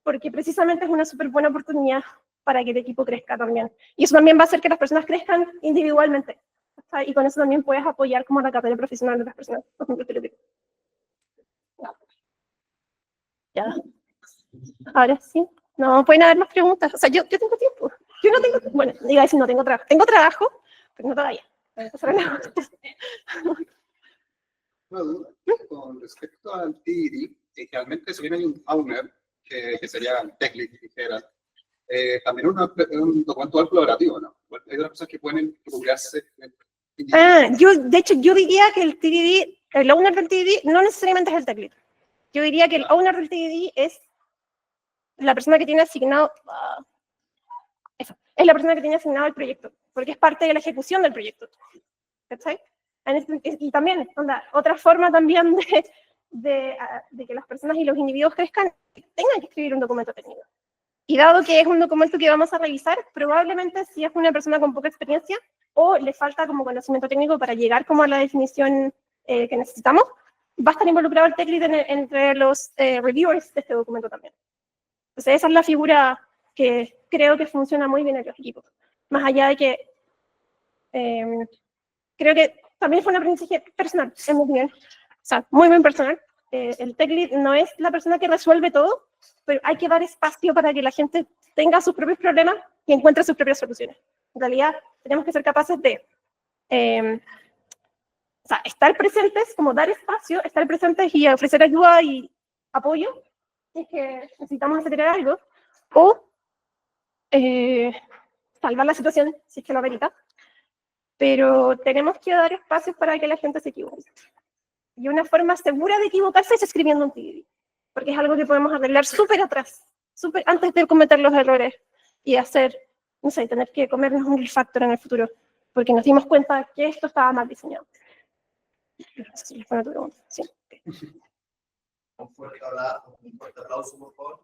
porque precisamente es una súper buena oportunidad para que el equipo crezca también. Y eso también va a hacer que las personas crezcan individualmente. ¿Está? Y con eso también puedes apoyar como la carrera profesional de las personas. Por ejemplo, estereotipo. Ya. Ahora sí. No, pueden haber más preguntas. O sea, yo tengo tiempo. Yo no tengo, bueno, diga decir, no tengo trabajo. Tengo trabajo, pero no todavía. Una duda con respecto al TDD, realmente si bien hay un owner, que sería el tech lead, dijera, también un documento colaborativo, ¿no? Hay otras cosas que pueden publicarse. De hecho, yo diría que el TDD, el owner del TDD, no necesariamente es el tech lead. Yo diría que el owner del TDD es la persona que tiene asignado, es la persona que tiene asignado el proyecto, porque es parte de la ejecución del proyecto. ¿Cachai? Y también, otra forma también de que las personas y los individuos crezcan, tengan que escribir un documento técnico. Y dado que es un documento que vamos a revisar, probablemente si es una persona con poca experiencia o le falta como conocimiento técnico para llegar como a la definición que necesitamos, va a estar involucrado el tech lead entre los reviewers de este documento también. Entonces esa es la figura que creo que funciona muy bien en los equipos. Más allá de que creo que también fue un aprendizaje personal, en mi opinión. O sea, muy, muy personal. El tech lead no es la persona que resuelve todo, pero hay que dar espacio para que la gente tenga sus propios problemas y encuentre sus propias soluciones. En realidad, tenemos que ser capaces de estar presentes, como dar espacio, estar presentes y ofrecer ayuda y apoyo, si es que necesitamos acelerar algo, o salvar la situación, si es que lo amerita. Pero tenemos que dar espacios para que la gente se equivoque. Y una forma segura de equivocarse es escribiendo un TDD, porque es algo que podemos arreglar súper atrás, súper antes de cometer los errores y hacer, no sé, tener que comernos un refactor en el futuro, porque nos dimos cuenta que esto estaba mal diseñado. No sé si les pone tu pregunta. Sí. Un fuerte aplauso, por favor.